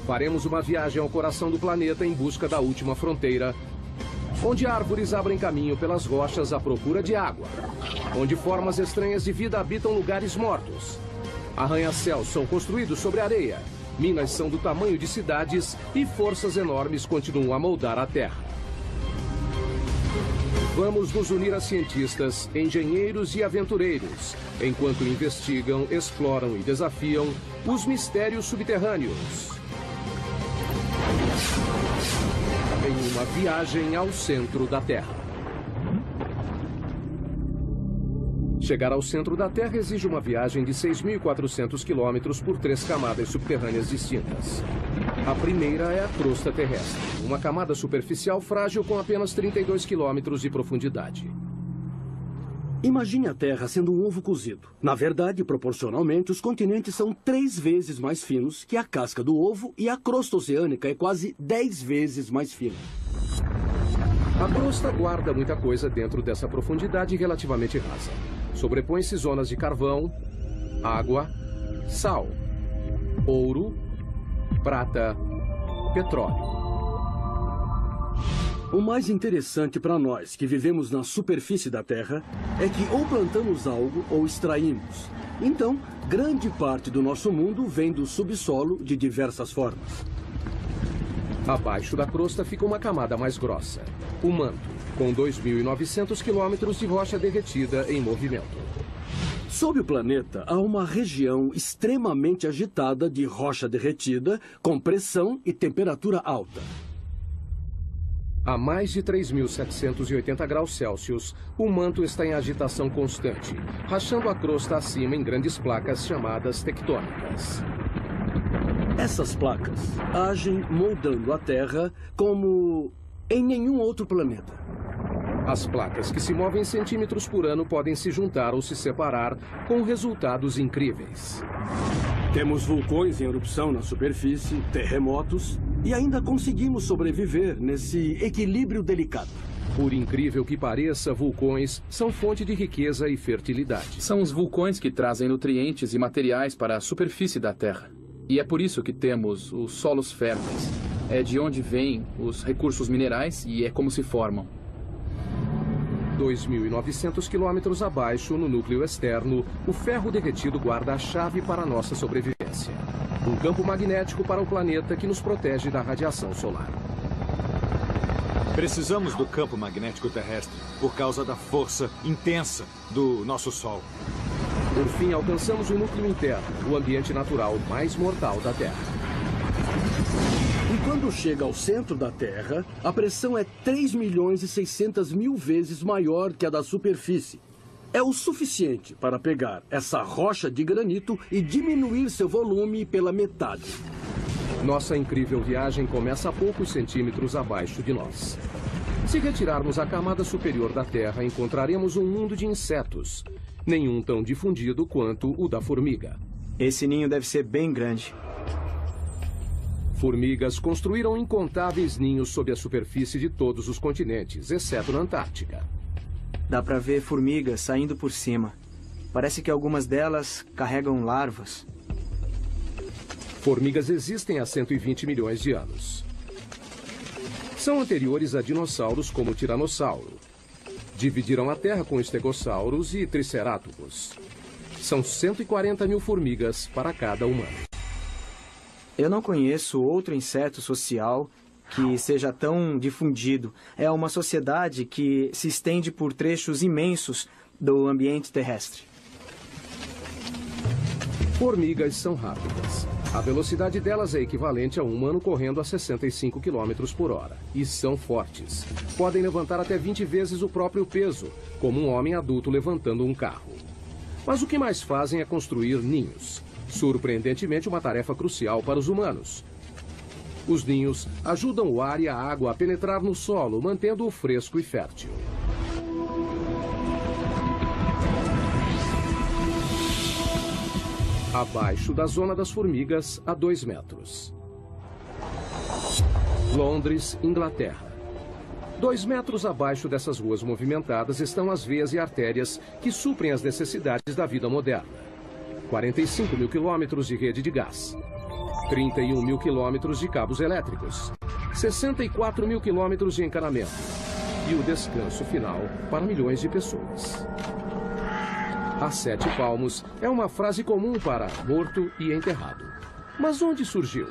Faremos uma viagem ao coração do planeta em busca da última fronteira, onde árvores abrem caminho pelas rochas à procura de água, onde formas estranhas de vida habitam lugares mortos. Arranha-céus são construídos sobre areia, minas são do tamanho de cidades e forças enormes continuam a moldar a Terra. Vamos nos unir a cientistas, engenheiros e aventureiros, enquanto investigam, exploram e desafiam os mistérios subterrâneos. Em uma viagem ao centro da Terra. Chegar ao centro da Terra exige uma viagem de 6.400 quilômetros por 3 camadas subterrâneas distintas. A primeira é a crosta terrestre, uma camada superficial frágil com apenas 32 quilômetros de profundidade. Imagine a Terra sendo um ovo cozido. Na verdade, proporcionalmente, os continentes são 3 vezes mais finos que a casca do ovo e a crosta oceânica é quase 10 vezes mais fina. A crosta guarda muita coisa dentro dessa profundidade relativamente rasa. Sobrepõe-se zonas de carvão, água, sal, ouro, prata, petróleo. O mais interessante para nós que vivemos na superfície da Terra é que ou plantamos algo ou extraímos. Então, grande parte do nosso mundo vem do subsolo de diversas formas. Abaixo da crosta fica uma camada mais grossa, o manto, com 2.900 quilômetros de rocha derretida em movimento. Sob o planeta, há uma região extremamente agitada de rocha derretida, com pressão e temperatura alta. A mais de 3.780 graus Celsius, o manto está em agitação constante, rachando a crosta acima em grandes placas chamadas tectônicas. Essas placas agem moldando a Terra como em nenhum outro planeta. As placas que se movem centímetros por ano podem se juntar ou se separar com resultados incríveis. Temos vulcões em erupção na superfície, terremotos, e ainda conseguimos sobreviver nesse equilíbrio delicado. Por incrível que pareça, vulcões são fonte de riqueza e fertilidade. São os vulcões que trazem nutrientes e materiais para a superfície da Terra. E é por isso que temos os solos férteis. É de onde vêm os recursos minerais e é como se formam. 2.900 quilômetros abaixo, no núcleo externo, o ferro derretido guarda a chave para a nossa sobrevivência. Um campo magnético para o planeta que nos protege da radiação solar. Precisamos do campo magnético terrestre por causa da força intensa do nosso Sol. Por fim, alcançamos o núcleo interno, o ambiente natural mais mortal da Terra. E quando chega ao centro da Terra, a pressão é 3.600.000 vezes maior que a da superfície. É o suficiente para pegar essa rocha de granito e diminuir seu volume pela metade. Nossa incrível viagem começa a poucos centímetros abaixo de nós. Se retirarmos a camada superior da Terra, encontraremos um mundo de insetos, nenhum tão difundido quanto o da formiga. Esse ninho deve ser bem grande. Formigas construíram incontáveis ninhos sob a superfície de todos os continentes, exceto na Antártica. Dá pra ver formigas saindo por cima. Parece que algumas delas carregam larvas. Formigas existem há 120 milhões de anos. São anteriores a dinossauros como o tiranossauro. Dividiram a Terra com estegossauros e tricerátops. São 140 mil formigas para cada humano. Eu não conheço outro inseto social que seja tão difundido. É uma sociedade que se estende por trechos imensos do ambiente terrestre. Formigas são rápidas. A velocidade delas é equivalente a um humano correndo a 65 km por hora. E são fortes. Podem levantar até 20 vezes o próprio peso, como um homem adulto levantando um carro. Mas o que mais fazem é construir ninhos. Surpreendentemente, uma tarefa crucial para os humanos. Os ninhos ajudam o ar e a água a penetrar no solo, mantendo-o fresco e fértil. Abaixo da zona das formigas, a 2 metros. Londres, Inglaterra. 2 metros abaixo dessas ruas movimentadas estão as veias e artérias que suprem as necessidades da vida moderna. 45 mil quilômetros de rede de gás. 31 mil quilômetros de cabos elétricos, 64 mil quilômetros de encanamento e o descanso final para milhões de pessoas. A 7 palmos é uma frase comum para morto e enterrado. Mas onde surgiu?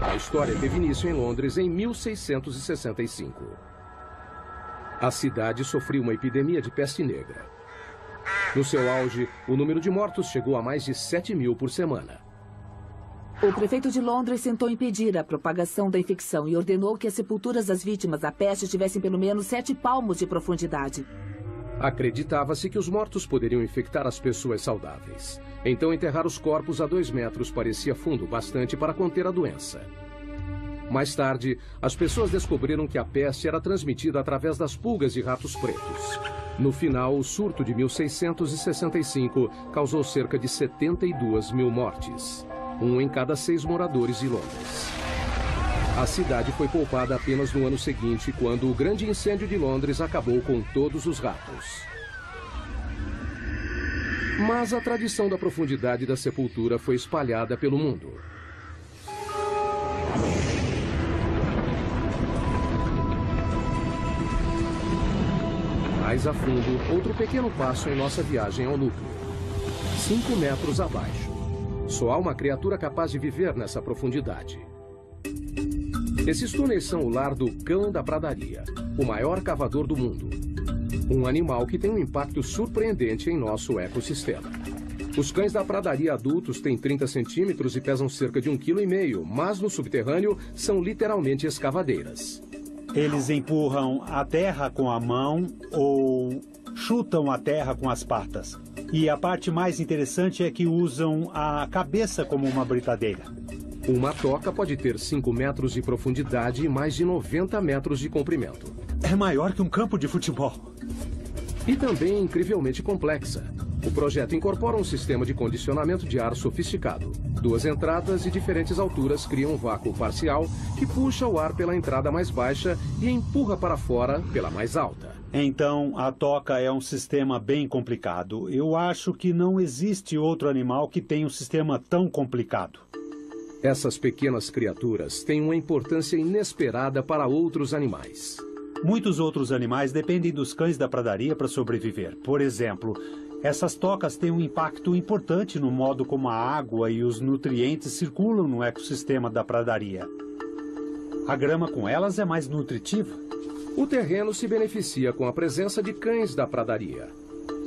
A história teve início em Londres em 1665. A cidade sofreu uma epidemia de peste negra. No seu auge, o número de mortos chegou a mais de 7 mil por semana. O prefeito de Londres tentou impedir a propagação da infecção e ordenou que as sepulturas das vítimas da peste tivessem pelo menos 7 palmos de profundidade. Acreditava-se que os mortos poderiam infectar as pessoas saudáveis. Então, enterrar os corpos a 2 metros parecia fundo bastante para conter a doença. Mais tarde, as pessoas descobriram que a peste era transmitida através das pulgas de ratos pretos. No final, o surto de 1665 causou cerca de 72 mil mortes, 1 em cada 6 moradores de Londres. A cidade foi poupada apenas no ano seguinte, quando o grande incêndio de Londres acabou com todos os ratos. Mas a tradição da profundidade da sepultura foi espalhada pelo mundo. Mais a fundo, outro pequeno passo em nossa viagem ao núcleo. 5 metros abaixo. Só há uma criatura capaz de viver nessa profundidade. Esses túneis são o lar do cão da pradaria, o maior cavador do mundo. Um animal que tem um impacto surpreendente em nosso ecossistema. Os cães da pradaria adultos têm 30 centímetros e pesam cerca de 1,5 kg, mas no subterrâneo são literalmente escavadeiras. Eles empurram a terra com a mão ou chutam a terra com as patas. E a parte mais interessante é que usam a cabeça como uma britadeira. Uma toca pode ter 5 metros de profundidade e mais de 90 metros de comprimento. É maior que um campo de futebol. E também incrivelmente complexa. O projeto incorpora um sistema de condicionamento de ar sofisticado. 2 entradas de diferentes alturas criam um vácuo parcial que puxa o ar pela entrada mais baixa e empurra para fora pela mais alta. Então, a toca é um sistema bem complicado. Eu acho que não existe outro animal que tenha um sistema tão complicado. Essas pequenas criaturas têm uma importância inesperada para outros animais. Muitos outros animais dependem dos cães da pradaria para sobreviver. Por exemplo, essas tocas têm um impacto importante no modo como a água e os nutrientes circulam no ecossistema da pradaria. A grama com elas é mais nutritiva. O terreno se beneficia com a presença de cães da pradaria.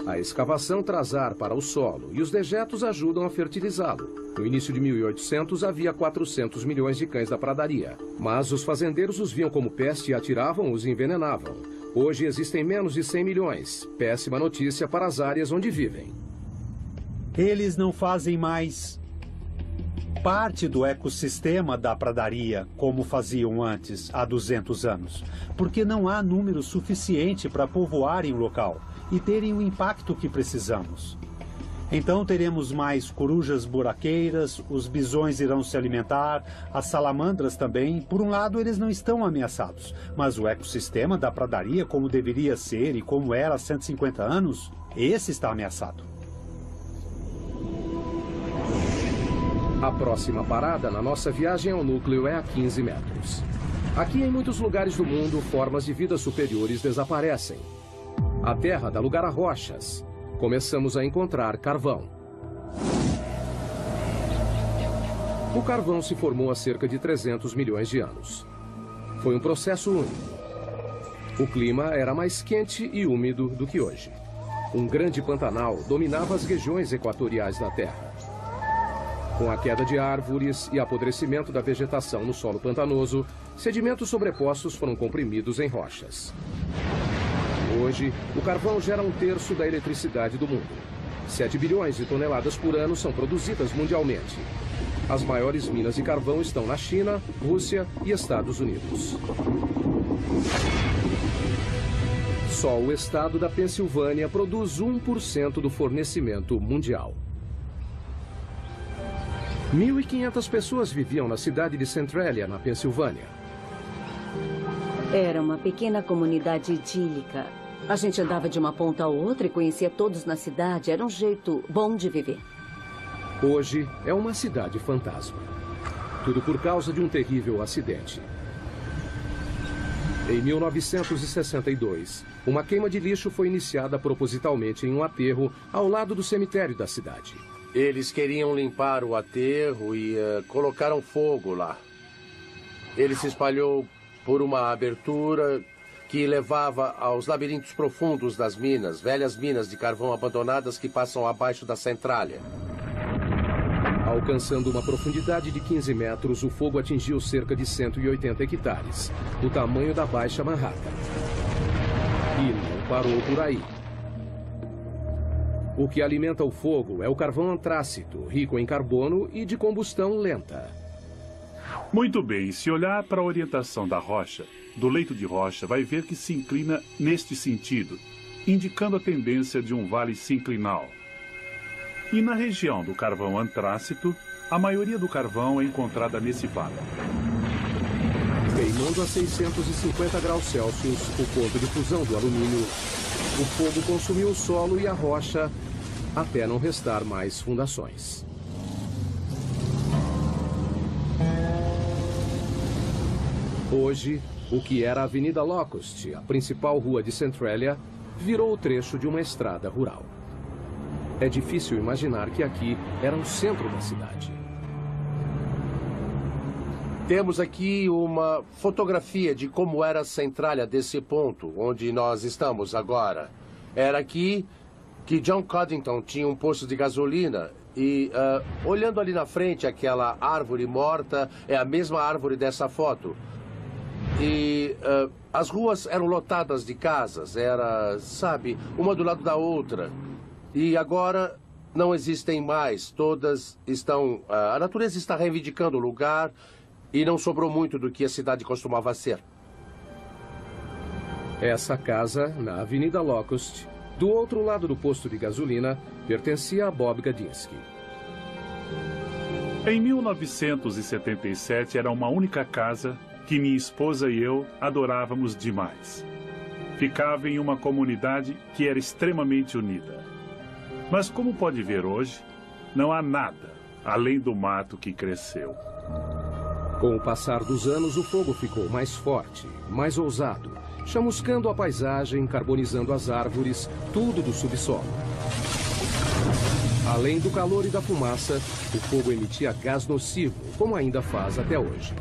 A escavação traz ar para o solo e os dejetos ajudam a fertilizá-lo. No início de 1800 havia 400 milhões de cães da pradaria, mas os fazendeiros os viam como peste e atiravam-os e envenenavam. Hoje existem menos de 100 milhões. Péssima notícia para as áreas onde vivem. Eles não fazem mais parte do ecossistema da pradaria como faziam antes, há 200 anos, porque não há número suficiente para povoarem o local e terem o impacto que precisamos. Então teremos mais corujas buraqueiras, os bisões irão se alimentar, as salamandras também. Por um lado, eles não estão ameaçados, mas o ecossistema da pradaria, como deveria ser e como era há 150 anos, esse está ameaçado. A próxima parada na nossa viagem ao núcleo é a 15 metros. Aqui, em muitos lugares do mundo, formas de vida superiores desaparecem. A Terra dá lugar a rochas. Começamos a encontrar carvão. O carvão se formou há cerca de 300 milhões de anos. Foi um processo único. O clima era mais quente e úmido do que hoje. Um grande pantanal dominava as regiões equatoriais da Terra. Com a queda de árvores e apodrecimento da vegetação no solo pantanoso, sedimentos sobrepostos foram comprimidos em rochas. Hoje, o carvão gera 1/3 da eletricidade do mundo. 7 bilhões de toneladas por ano são produzidas mundialmente. As maiores minas de carvão estão na China, Rússia e Estados Unidos. Só o estado da Pensilvânia produz 1% do fornecimento mundial. 1.500 pessoas viviam na cidade de Centralia, na Pensilvânia. Era uma pequena comunidade idílica. A gente andava de uma ponta a outra e conhecia todos na cidade. Era um jeito bom de viver. Hoje é uma cidade fantasma. Tudo por causa de um terrível acidente. Em 1962, uma queima de lixo foi iniciada propositalmente em um aterro ao lado do cemitério da cidade. Eles queriam limpar o aterro e colocaram fogo lá. Ele se espalhou por uma abertura que levava aos labirintos profundos das minas, velhas minas de carvão abandonadas que passam abaixo da centralha. Alcançando uma profundidade de 15 metros, o fogo atingiu cerca de 180 hectares, o tamanho da Baixa Manhattan. E não parou por aí. O que alimenta o fogo é o carvão antrácito, rico em carbono e de combustão lenta. Muito bem, se olhar para a orientação da rocha, do leito de rocha, vai ver que se inclina neste sentido, indicando a tendência de um vale sinclinal. E na região do carvão antrácito, a maioria do carvão é encontrada nesse vale. Queimando a 650 graus Celsius, o ponto de fusão do alumínio, o fogo consumiu o solo e a rocha até não restar mais fundações. Hoje, o que era a Avenida Locust, a principal rua de Centralia, virou o trecho de uma estrada rural. É difícil imaginar que aqui era o centro da cidade. Temos aqui uma fotografia de como era a Centralia desse ponto, onde nós estamos agora. Era aqui que John Coddington tinha um posto de gasolina e, olhando ali na frente, aquela árvore morta é a mesma árvore dessa foto. E as ruas eram lotadas de casas, era, sabe, uma do lado da outra. E agora não existem mais, todas estão... a natureza está reivindicando o lugar e não sobrou muito do que a cidade costumava ser. Essa casa, na Avenida Locust, do outro lado do posto de gasolina, pertencia a Bob Gadinsky. Em 1977 era uma única casa que minha esposa e eu adorávamos demais. Ficava em uma comunidade que era extremamente unida. Mas como pode ver hoje, não há nada além do mato que cresceu. Com o passar dos anos, o fogo ficou mais forte, mais ousado, chamuscando a paisagem, carbonizando as árvores, tudo do subsolo. Além do calor e da fumaça, o fogo emitia gás nocivo, como ainda faz até hoje.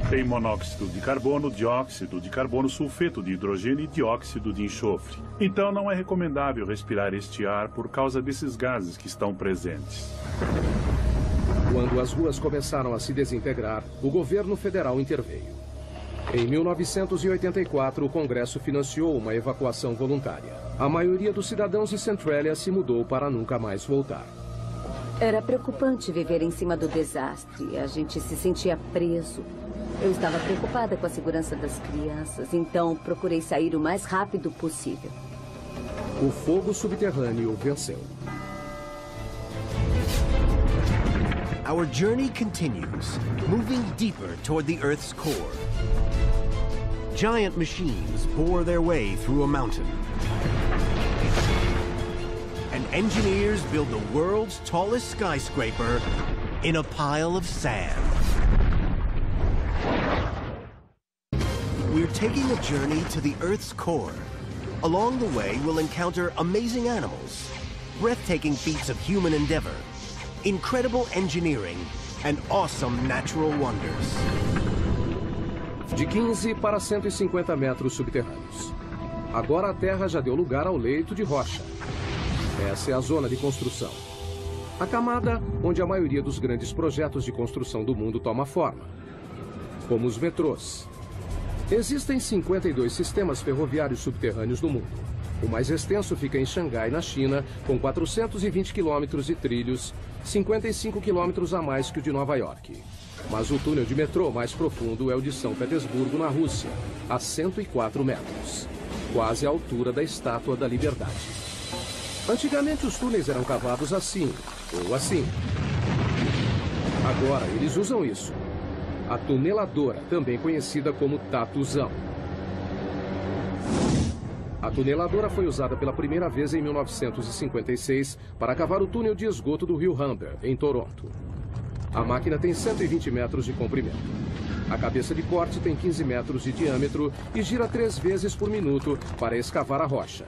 Tem monóxido de carbono, dióxido de carbono, sulfeto de hidrogênio e dióxido de enxofre. Então não é recomendável respirar este ar por causa desses gases que estão presentes. Quando as ruas começaram a se desintegrar, o governo federal interveio. Em 1984, o Congresso financiou uma evacuação voluntária. A maioria dos cidadãos de Centralia se mudou para nunca mais voltar. Era preocupante viver em cima do desastre. A gente se sentia preso. Eu estava preocupada com a segurança das crianças, então procurei sair o mais rápido possível. O fogo subterrâneo venceu. Our journey continues, moving deeper toward the Earth's core. Giant machines bore their way through a mountain. And engineers build the world's tallest skyscraper in a pile of sand. We're taking a journey to the Earth's core. Along the way, we'll encounter amazing animals, breathtaking feats of human endeavor, incredible engineering, and awesome natural wonders. De 15 para 150 metros subterrâneos. Agora a Terra já deu lugar ao leito de rocha. Essa é a zona de construção. A camada onde a maioria dos grandes projetos de construção do mundo toma forma. Como os metrôs. Existem 52 sistemas ferroviários subterrâneos no mundo. O mais extenso fica em Xangai, na China, com 420 quilômetros de trilhos, 55 quilômetros a mais que o de Nova York. Mas o túnel de metrô mais profundo é o de São Petersburgo, na Rússia, a 104 metros, quase a altura da Estátua da Liberdade. Antigamente os túneis eram cavados assim, ou assim. Agora eles usam isso. A tuneladora, também conhecida como tatuzão. A tuneladora foi usada pela primeira vez em 1956 para cavar o túnel de esgoto do rio Humber, em Toronto. A máquina tem 120 metros de comprimento. A cabeça de corte tem 15 metros de diâmetro e gira 3 vezes por minuto para escavar a rocha.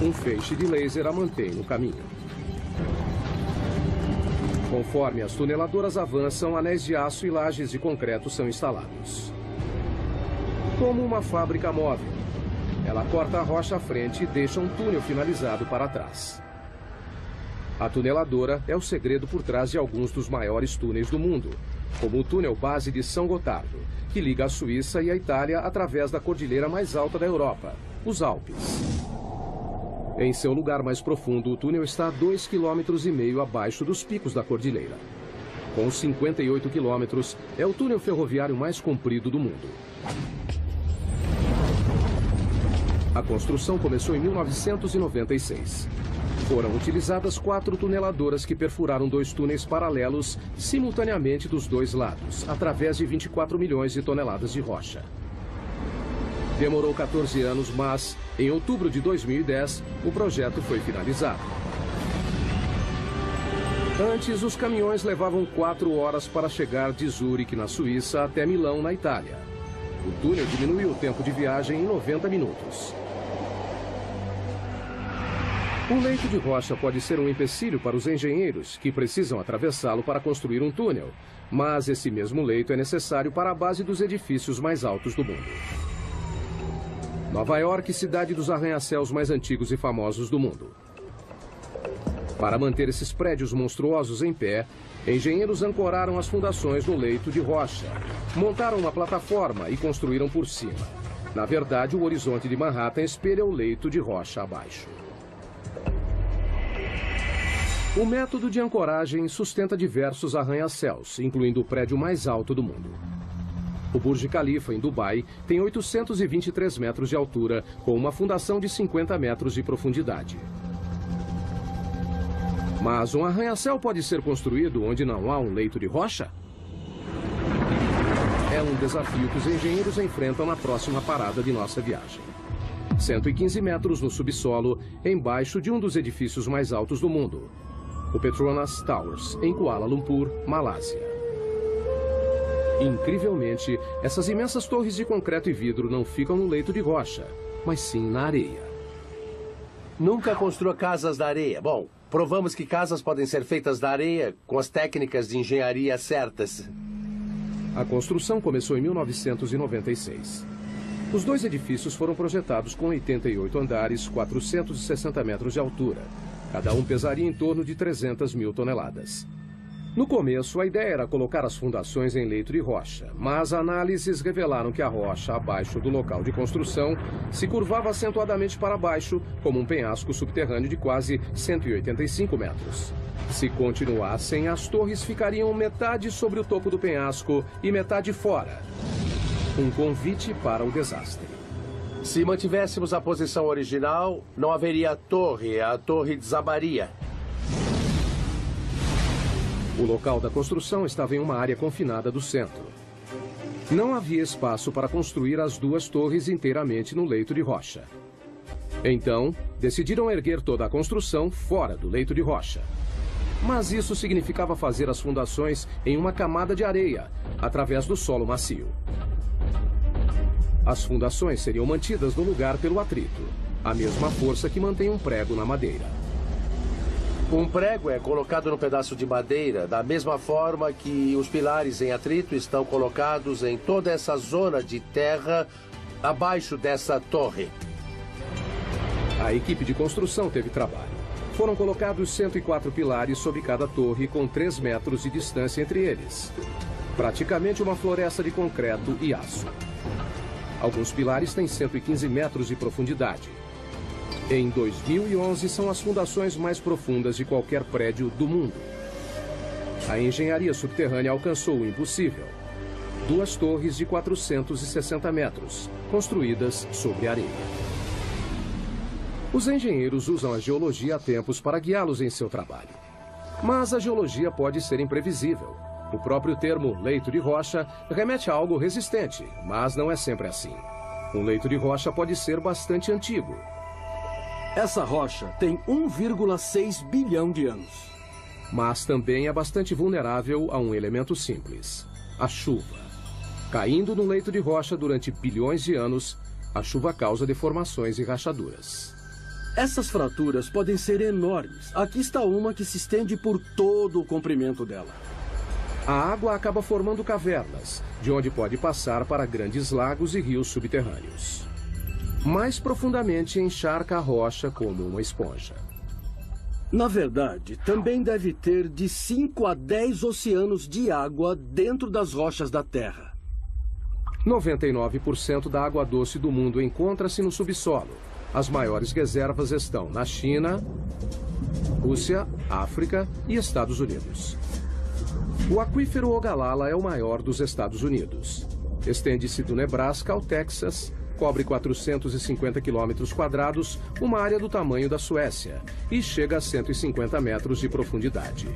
Um feixe de laser a mantém no caminho. Conforme as tuneladoras avançam, anéis de aço e lajes de concreto são instalados. Como uma fábrica móvel, ela corta a rocha à frente e deixa um túnel finalizado para trás. A tuneladora é o segredo por trás de alguns dos maiores túneis do mundo, como o túnel base de São Gotardo, que liga a Suíça e a Itália através da cordilheira mais alta da Europa, os Alpes. Em seu lugar mais profundo, o túnel está a 2,5 km abaixo dos picos da cordilheira. Com 58 quilômetros, é o túnel ferroviário mais comprido do mundo. A construção começou em 1996. Foram utilizadas 4 tuneladoras que perfuraram 2 túneis paralelos simultaneamente dos 2 lados, através de 24 milhões de toneladas de rocha. Demorou 14 anos, mas, em outubro de 2010, o projeto foi finalizado. Antes, os caminhões levavam 4 horas para chegar de Zurique, na Suíça, até Milão, na Itália. O túnel diminuiu o tempo de viagem em 90 minutos. O leito de rocha pode ser um empecilho para os engenheiros, que precisam atravessá-lo para construir um túnel, mas esse mesmo leito é necessário para a base dos edifícios mais altos do mundo. Nova York, cidade dos arranha-céus mais antigos e famosos do mundo. Para manter esses prédios monstruosos em pé, engenheiros ancoraram as fundações no leito de rocha, montaram uma plataforma e construíram por cima. Na verdade, o horizonte de Manhattan espelha o leito de rocha abaixo. O método de ancoragem sustenta diversos arranha-céus, incluindo o prédio mais alto do mundo. O Burj Khalifa, em Dubai, tem 823 metros de altura, com uma fundação de 50 metros de profundidade. Mas um arranha-céu pode ser construído onde não há um leito de rocha? É um desafio que os engenheiros enfrentam na próxima parada de nossa viagem. 115 metros no subsolo, embaixo de um dos edifícios mais altos do mundo, o Petronas Towers, em Kuala Lumpur, Malásia. Incrivelmente, essas imensas torres de concreto e vidro não ficam no leito de rocha, mas sim na areia. Nunca construa casas da areia. Bom, provamos que casas podem ser feitas da areia com as técnicas de engenharia certas. A construção começou em 1996. Os 2 edifícios foram projetados com 88 andares, 460 metros de altura. Cada um pesaria em torno de 300 mil toneladas. No começo, a ideia era colocar as fundações em leito de rocha, mas análises revelaram que a rocha abaixo do local de construção se curvava acentuadamente para baixo, como um penhasco subterrâneo de quase 185 metros. Se continuassem, as torres ficariam metade sobre o topo do penhasco e metade fora. Um convite para o desastre. Se mantivéssemos a posição original, não haveria a torre desabaria. O local da construção estava em uma área confinada do centro. Não havia espaço para construir as 2 torres inteiramente no leito de rocha. Então, decidiram erguer toda a construção fora do leito de rocha. Mas isso significava fazer as fundações em uma camada de areia, através do solo macio. As fundações seriam mantidas no lugar pelo atrito, a mesma força que mantém um prego na madeira. Um prego é colocado no pedaço de madeira da mesma forma que os pilares em atrito estão colocados em toda essa zona de terra abaixo dessa torre. A equipe de construção teve trabalho. Foram colocados 104 pilares sobre cada torre, com 3 metros de distância entre eles. Praticamente uma floresta de concreto e aço. Alguns pilares têm 115 metros de profundidade. Em 2011, são as fundações mais profundas de qualquer prédio do mundo. A engenharia subterrânea alcançou o impossível. 2 torres de 460 metros, construídas sobre areia. Os engenheiros usam a geologia há tempos para guiá-los em seu trabalho. Mas a geologia pode ser imprevisível. O próprio termo leito de rocha remete a algo resistente, mas não é sempre assim. Um leito de rocha pode ser bastante antigo. Essa rocha tem 1,6 bilhão de anos. mas também é bastante vulnerável a um elemento simples: a chuva. Caindo no leito de rocha durante bilhões de anos, a chuva causa deformações e rachaduras. Essas fraturas podem ser enormes. Aqui está uma que se estende por todo o comprimento dela. A água acaba formando cavernas, de onde pode passar para grandes lagos e rios subterrâneos. Mais profundamente, encharca a rocha como uma esponja. Na verdade, também deve ter de 5 a 10 oceanos de água dentro das rochas da Terra. 99% da água doce do mundo encontra-se no subsolo. As maiores reservas estão na China, Rússia, África e Estados Unidos. O aquífero Ogallala é o maior dos Estados Unidos. Estende-se do Nebraska ao Texas, cobre 450 quilômetros quadrados, uma área do tamanho da Suécia, e chega a 150 metros de profundidade.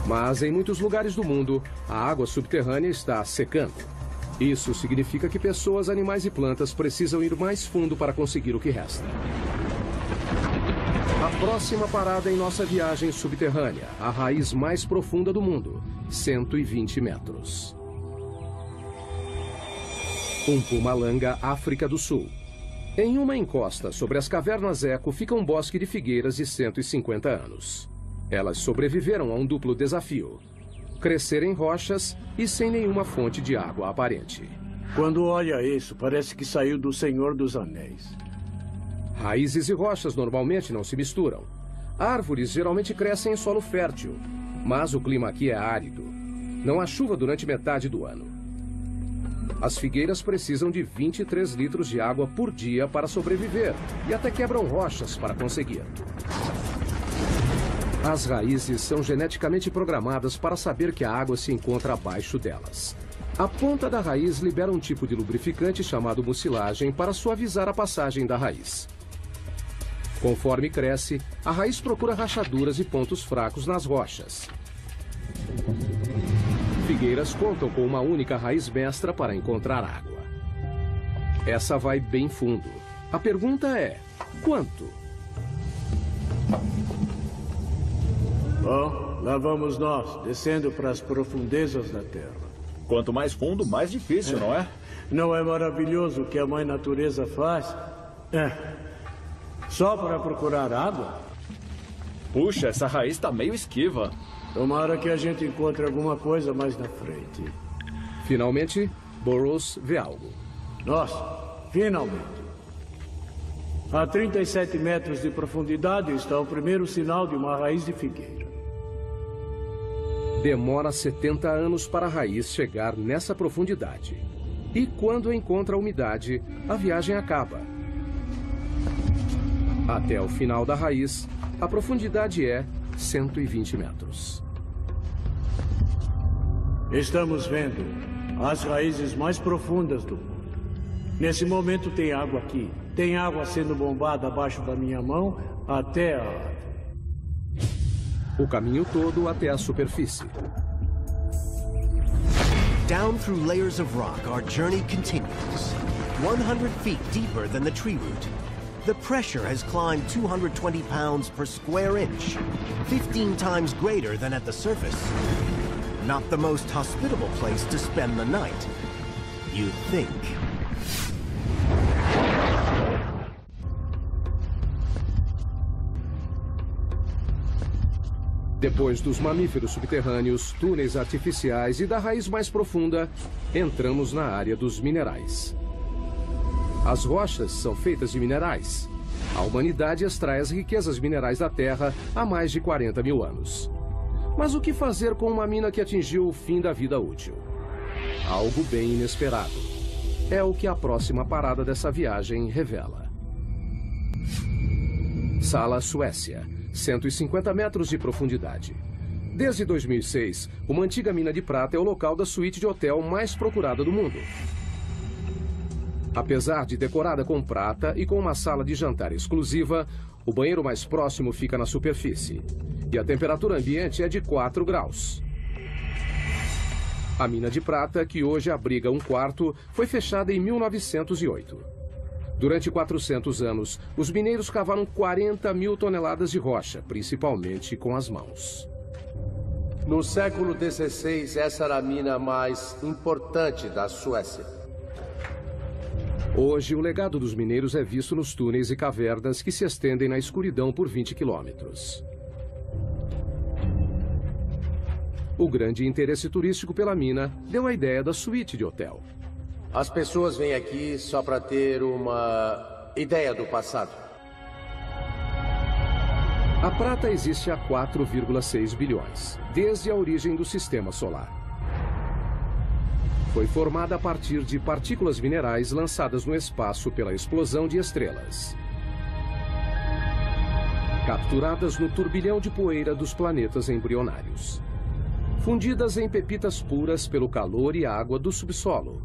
Mas em muitos lugares do mundo, a água subterrânea está secando. Isso significa que pessoas, animais e plantas precisam ir mais fundo para conseguir o que resta. A próxima parada em nossa viagem subterrânea, a raiz mais profunda do mundo, 120 metros. Mpumalanga, África do Sul. Em uma encosta sobre as cavernas Eco fica um bosque de figueiras de 150 anos. Elas sobreviveram a um duplo desafio: crescer em rochas e sem nenhuma fonte de água aparente. Quando olha isso, parece que saiu do Senhor dos Anéis. Raízes e rochas normalmente não se misturam. Árvores geralmente crescem em solo fértil, mas o clima aqui é árido. Não há chuva durante metade do ano. As figueiras precisam de 23 litros de água por dia para sobreviver e até quebram rochas para conseguir. As raízes são geneticamente programadas para saber que a água se encontra abaixo delas. A ponta da raiz libera um tipo de lubrificante chamado mucilagem para suavizar a passagem da raiz. Conforme cresce, a raiz procura rachaduras e pontos fracos nas rochas. Figueiras contam com uma única raiz mestra para encontrar água. Essa vai bem fundo. A pergunta é: quanto? Bom, lá vamos nós, descendo para as profundezas da Terra. Quanto mais fundo, mais difícil, não é? Não é maravilhoso o que a Mãe Natureza faz? Só para procurar água? Puxa, essa raiz está meio esquiva. Tomara que a gente encontre alguma coisa mais na frente. Finalmente, Burroughs vê algo. Nossa, finalmente. A 37 metros de profundidade está o primeiro sinal de uma raiz de figueira. Demora 70 anos para a raiz chegar nessa profundidade. E quando encontra a umidade, a viagem acaba. Até o final da raiz, a profundidade é 120 metros. Estamos vendo as raízes mais profundas do mundo. Nesse momento tem água aqui. Tem água sendo bombada abaixo da minha mão até a árvore. O caminho todo até a superfície. Down through layers of rock, our journey continues. 100 feet deeper than the tree root. The pressure has climbed 220 pounds per square inch, 15 times greater than at the surface. Not the most hospitable place to spend the night, you'd think. Depois dos mamíferos subterrâneos, túneis artificiais e da raiz mais profunda, entramos na área dos minerais. As rochas são feitas de minerais. A humanidade extrai as riquezas minerais da Terra há mais de 40 mil anos. Mas o que fazer com uma mina que atingiu o fim da vida útil? Algo bem inesperado. É o que a próxima parada dessa viagem revela. Sala, Suécia. 150 metros de profundidade. Desde 2006, uma antiga mina de prata é o local da suíte de hotel mais procurada do mundo. Apesar de decorada com prata e com uma sala de jantar exclusiva, o banheiro mais próximo fica na superfície. E a temperatura ambiente é de 4 graus. A mina de prata, que hoje abriga um quarto, foi fechada em 1908. Durante 400 anos, os mineiros cavaram 40 mil toneladas de rocha, principalmente com as mãos. No século XVI, essa era a mina mais importante da Suécia. Hoje, o legado dos mineiros é visto nos túneis e cavernas que se estendem na escuridão por 20 quilômetros. O grande interesse turístico pela mina deu a ideia da suíte de hotel. As pessoas vêm aqui só para ter uma ideia do passado. A prata existe há 4,6 bilhões, desde a origem do sistema solar. Foi formada a partir de partículas minerais lançadas no espaço pela explosão de estrelas, capturadas no turbilhão de poeira dos planetas embrionários, fundidas em pepitas puras pelo calor e água do subsolo.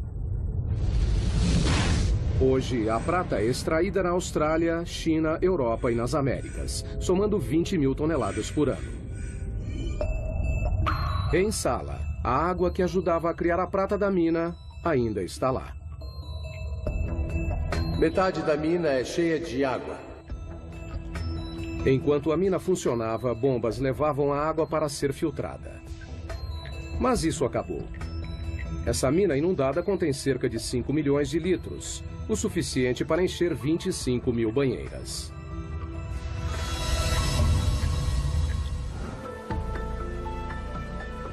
Hoje, a prata é extraída na Austrália, China, Europa e nas Américas, somando 20 mil toneladas por ano. Em Sala, a água que ajudava a criar a prata da mina ainda está lá. Metade da mina é cheia de água. Enquanto a mina funcionava, bombas levavam a água para ser filtrada. Mas isso acabou. Essa mina inundada contém cerca de 5 milhões de litros, o suficiente para encher 25 mil banheiras.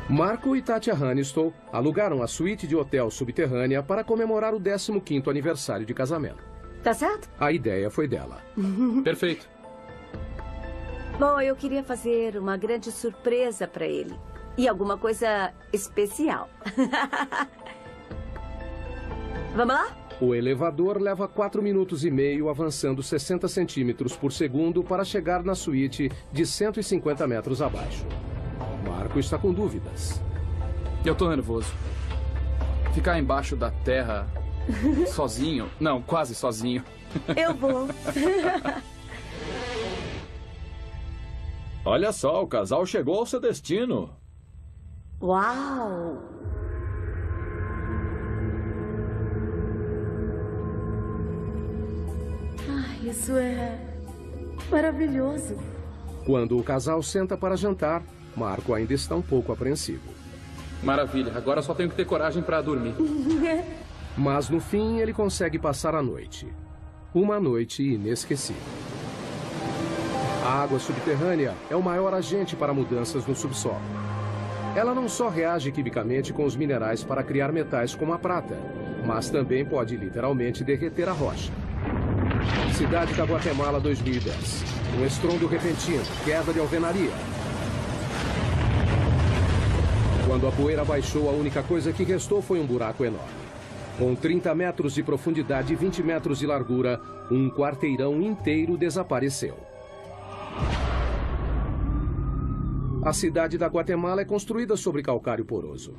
Marco e Tatja Hannistow alugaram a suíte de hotel subterrânea para comemorar o 15º aniversário de casamento. Tá certo? A ideia foi dela. Perfeito. Bom, eu queria fazer uma grande surpresa para ele. E alguma coisa especial. Vamos lá? O elevador leva 4 minutos e meio avançando 60 centímetros por segundo para chegar na suíte de 150 metros abaixo. Marco está com dúvidas. Eu tô nervoso. Ficar embaixo da terra sozinho? Não, quase sozinho. Eu vou. Olha só, o casal chegou ao seu destino. Uau! Ai, isso é maravilhoso. Quando o casal senta para jantar, Marco ainda está um pouco apreensivo. Maravilha, agora só tenho que ter coragem para dormir. Mas no fim ele consegue passar a noite. Uma noite inesquecível. A água subterrânea é o maior agente para mudanças no subsolo. Ela não só reage quimicamente com os minerais para criar metais como a prata, mas também pode literalmente derreter a rocha. Cidade da Guatemala 2010. Um estrondo repentino, queda de alvenaria. Quando a poeira baixou, a única coisa que restou foi um buraco enorme. Com 30 metros de profundidade e 20 metros de largura, um quarteirão inteiro desapareceu. A cidade da Guatemala é construída sobre calcário poroso.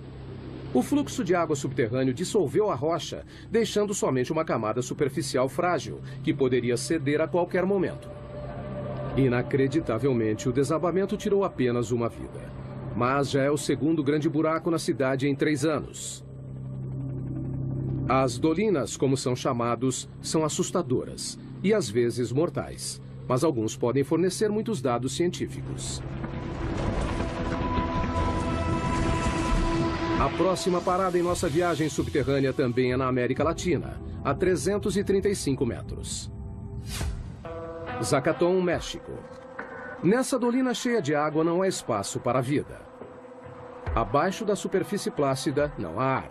O fluxo de água subterrâneo dissolveu a rocha, deixando somente uma camada superficial frágil, que poderia ceder a qualquer momento. Inacreditavelmente, o desabamento tirou apenas uma vida. Mas já é o segundo grande buraco na cidade em 3 anos. As dolinas, como são chamados, são assustadoras e às vezes mortais, mas alguns podem fornecer muitos dados científicos. A próxima parada em nossa viagem subterrânea também é na América Latina, a 335 metros. Zacatón, México. Nessa dolina cheia de água não há espaço para a vida. Abaixo da superfície plácida não há ar.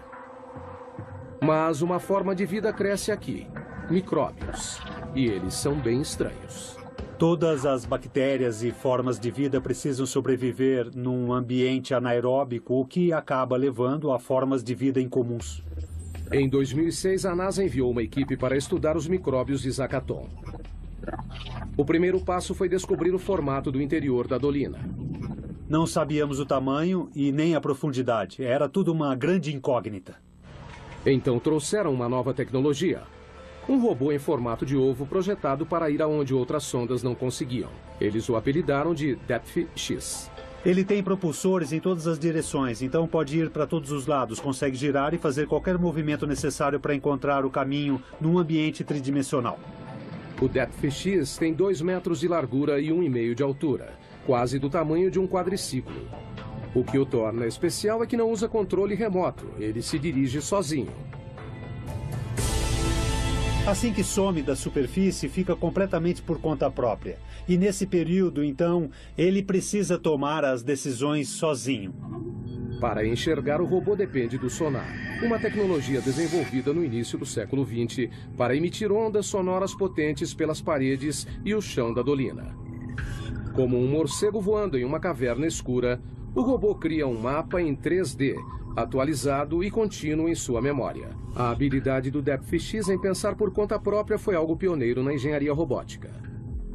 Mas uma forma de vida cresce aqui, micróbios, e eles são bem estranhos. Todas as bactérias e formas de vida precisam sobreviver num ambiente anaeróbico, o que acaba levando a formas de vida incomuns. Em 2006, a NASA enviou uma equipe para estudar os micróbios de Zacatón. O primeiro passo foi descobrir o formato do interior da dolina. Não sabíamos o tamanho e nem a profundidade. Era tudo uma grande incógnita. Então trouxeram uma nova tecnologia. Um robô em formato de ovo projetado para ir aonde outras sondas não conseguiam. Eles o apelidaram de Depth X. Ele tem propulsores em todas as direções, então pode ir para todos os lados, consegue girar e fazer qualquer movimento necessário para encontrar o caminho num ambiente tridimensional. O Depth X tem 2 metros de largura e 1,5 de altura, quase do tamanho de um quadriciclo. O que o torna especial é que não usa controle remoto, ele se dirige sozinho. Assim que some da superfície, fica completamente por conta própria. E nesse período, então, ele precisa tomar as decisões sozinho. Para enxergar, o robô depende do sonar, uma tecnologia desenvolvida no início do século XX para emitir ondas sonoras potentes pelas paredes e o chão da dolina. Como um morcego voando em uma caverna escura, o robô cria um mapa em 3D, atualizado e contínuo em sua memória. A habilidade do Depth X em pensar por conta própria foi algo pioneiro na engenharia robótica.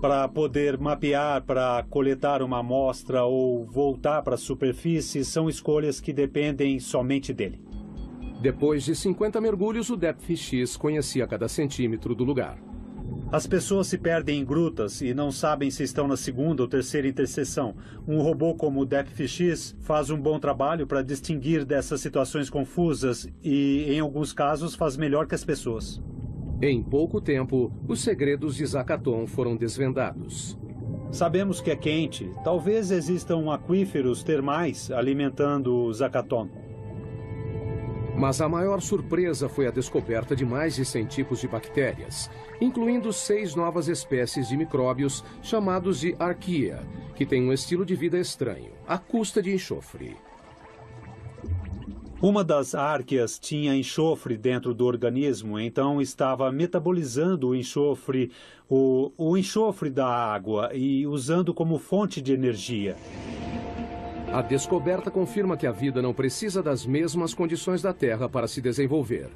Para poder mapear, para coletar uma amostra ou voltar para a superfície, são escolhas que dependem somente dele. Depois de 50 mergulhos, o Depth X conhecia cada centímetro do lugar. As pessoas se perdem em grutas e não sabem se estão na segunda ou terceira interseção. Um robô como o Depth X faz um bom trabalho para distinguir dessas situações confusas e, em alguns casos, faz melhor que as pessoas. Em pouco tempo, os segredos de Zakaton foram desvendados. Sabemos que é quente. Talvez existam aquíferos termais alimentando Zakaton. Mas a maior surpresa foi a descoberta de mais de 100 tipos de bactérias, incluindo 6 novas espécies de micróbios chamados de arqueia, que têm um estilo de vida estranho, à custa de enxofre. Uma das árqueas tinha enxofre dentro do organismo, então estava metabolizando o enxofre, o enxofre da água e usando como fonte de energia. A descoberta confirma que a vida não precisa das mesmas condições da Terra para se desenvolver.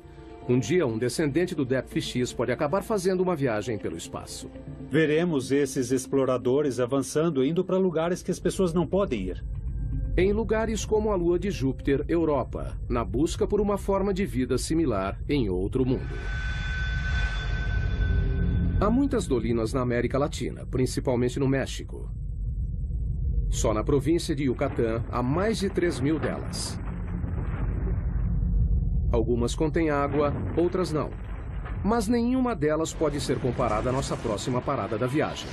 Um dia, um descendente do Depth X pode acabar fazendo uma viagem pelo espaço. Veremos esses exploradores avançando, indo para lugares que as pessoas não podem ir. Em lugares como a Lua de Júpiter, Europa, na busca por uma forma de vida similar em outro mundo. Há muitas dolinas na América Latina, principalmente no México. Só na província de Yucatán há mais de 3.000 delas. Algumas contêm água, outras não. Mas nenhuma delas pode ser comparada à nossa próxima parada da viagem.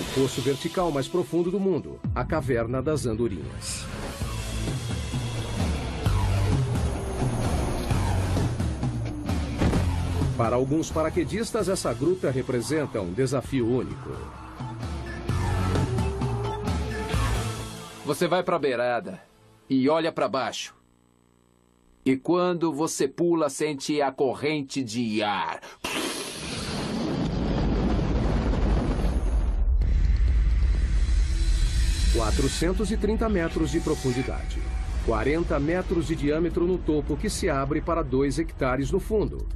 O poço vertical mais profundo do mundo, a Caverna das Andorinhas. Para alguns paraquedistas, essa gruta representa um desafio único. Você vai para a beirada e olha para baixo. E quando você pula, sente a corrente de ar. – 430 metros de profundidade. 40 metros de diâmetro no topo, que se abre para 2 hectares no fundo.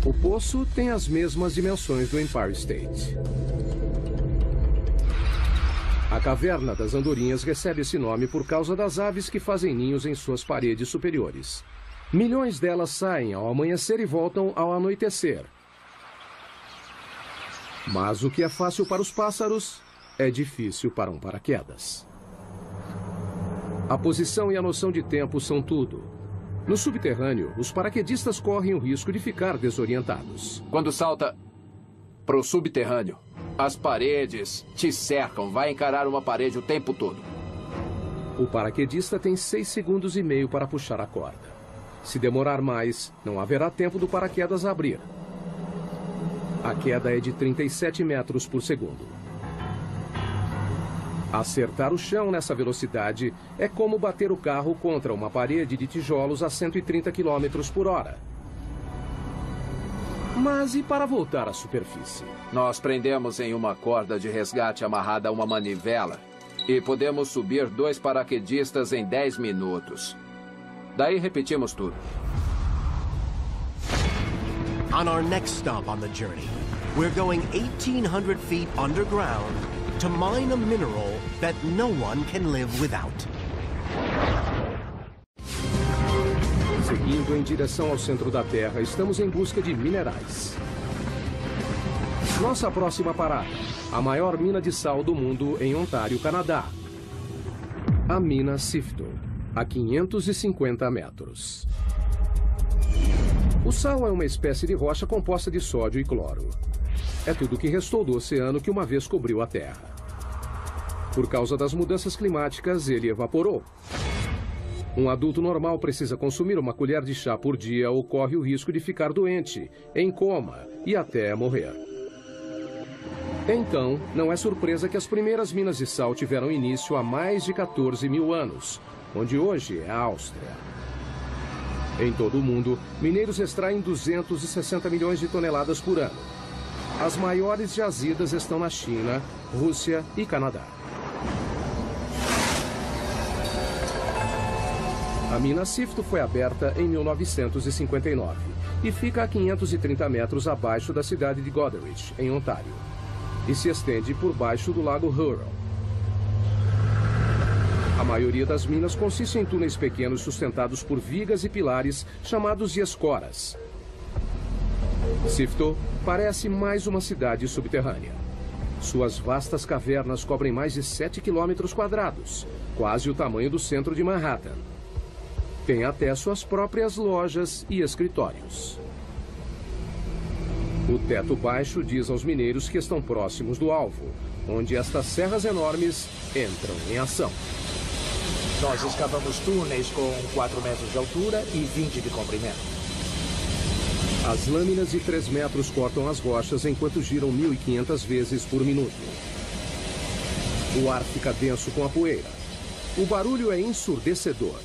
O poço tem as mesmas dimensões do Empire State. A Caverna das Andorinhas recebe esse nome por causa das aves que fazem ninhos em suas paredes superiores. Milhões delas saem ao amanhecer e voltam ao anoitecer. Mas o que é fácil para os pássaros é difícil para um paraquedas. A posição e a noção de tempo são tudo. No subterrâneo, os paraquedistas correm o risco de ficar desorientados. Quando salta para o subterrâneo, as paredes te cercam. Vai encarar uma parede o tempo todo. O paraquedista tem 6 segundos e meio para puxar a corda. Se demorar mais, não haverá tempo do paraquedas abrir. A queda é de 37 metros por segundo. Acertar o chão nessa velocidade é como bater o carro contra uma parede de tijolos a 130 km por hora. Mas e para voltar à superfície? Nós prendemos em uma corda de resgate amarrada a uma manivela e podemos subir 2 paraquedistas em 10 minutos. Daí repetimos tudo. On our next stop on the journey, we're going 1,800 feet underground to mine a mineral that no one can live without. Seguindo em direção ao centro da Terra, estamos em busca de minerais. Nossa próxima parada, a maior mina de sal do mundo em Ontário, Canadá. A mina Sifto, a 550 metros. O sal é uma espécie de rocha composta de sódio e cloro. É tudo o que restou do oceano que uma vez cobriu a Terra. Por causa das mudanças climáticas, ele evaporou. Um adulto normal precisa consumir uma colher de chá por dia ou corre o risco de ficar doente, em coma e até morrer. Então, não é surpresa que as primeiras minas de sal tiveram início há mais de 14 mil anos, onde hoje é a Áustria. Em todo o mundo, mineiros extraem 260 milhões de toneladas por ano. As maiores jazidas estão na China, Rússia e Canadá. A mina Sifto foi aberta em 1959 e fica a 530 metros abaixo da cidade de Goderich, em Ontário, e se estende por baixo do lago Huron. A maioria das minas consiste em túneis pequenos sustentados por vigas e pilares chamados de escoras. Sifto parece mais uma cidade subterrânea. Suas vastas cavernas cobrem mais de 7 quilômetros quadrados, quase o tamanho do centro de Manhattan. Tem até suas próprias lojas e escritórios. O teto baixo diz aos mineiros que estão próximos do alvo, onde estas serras enormes entram em ação. Nós escavamos túneis com 4 metros de altura e 20 de comprimento. As lâminas de 3 metros cortam as rochas enquanto giram 1.500 vezes por minuto. O ar fica denso com a poeira. O barulho é ensurdecedor,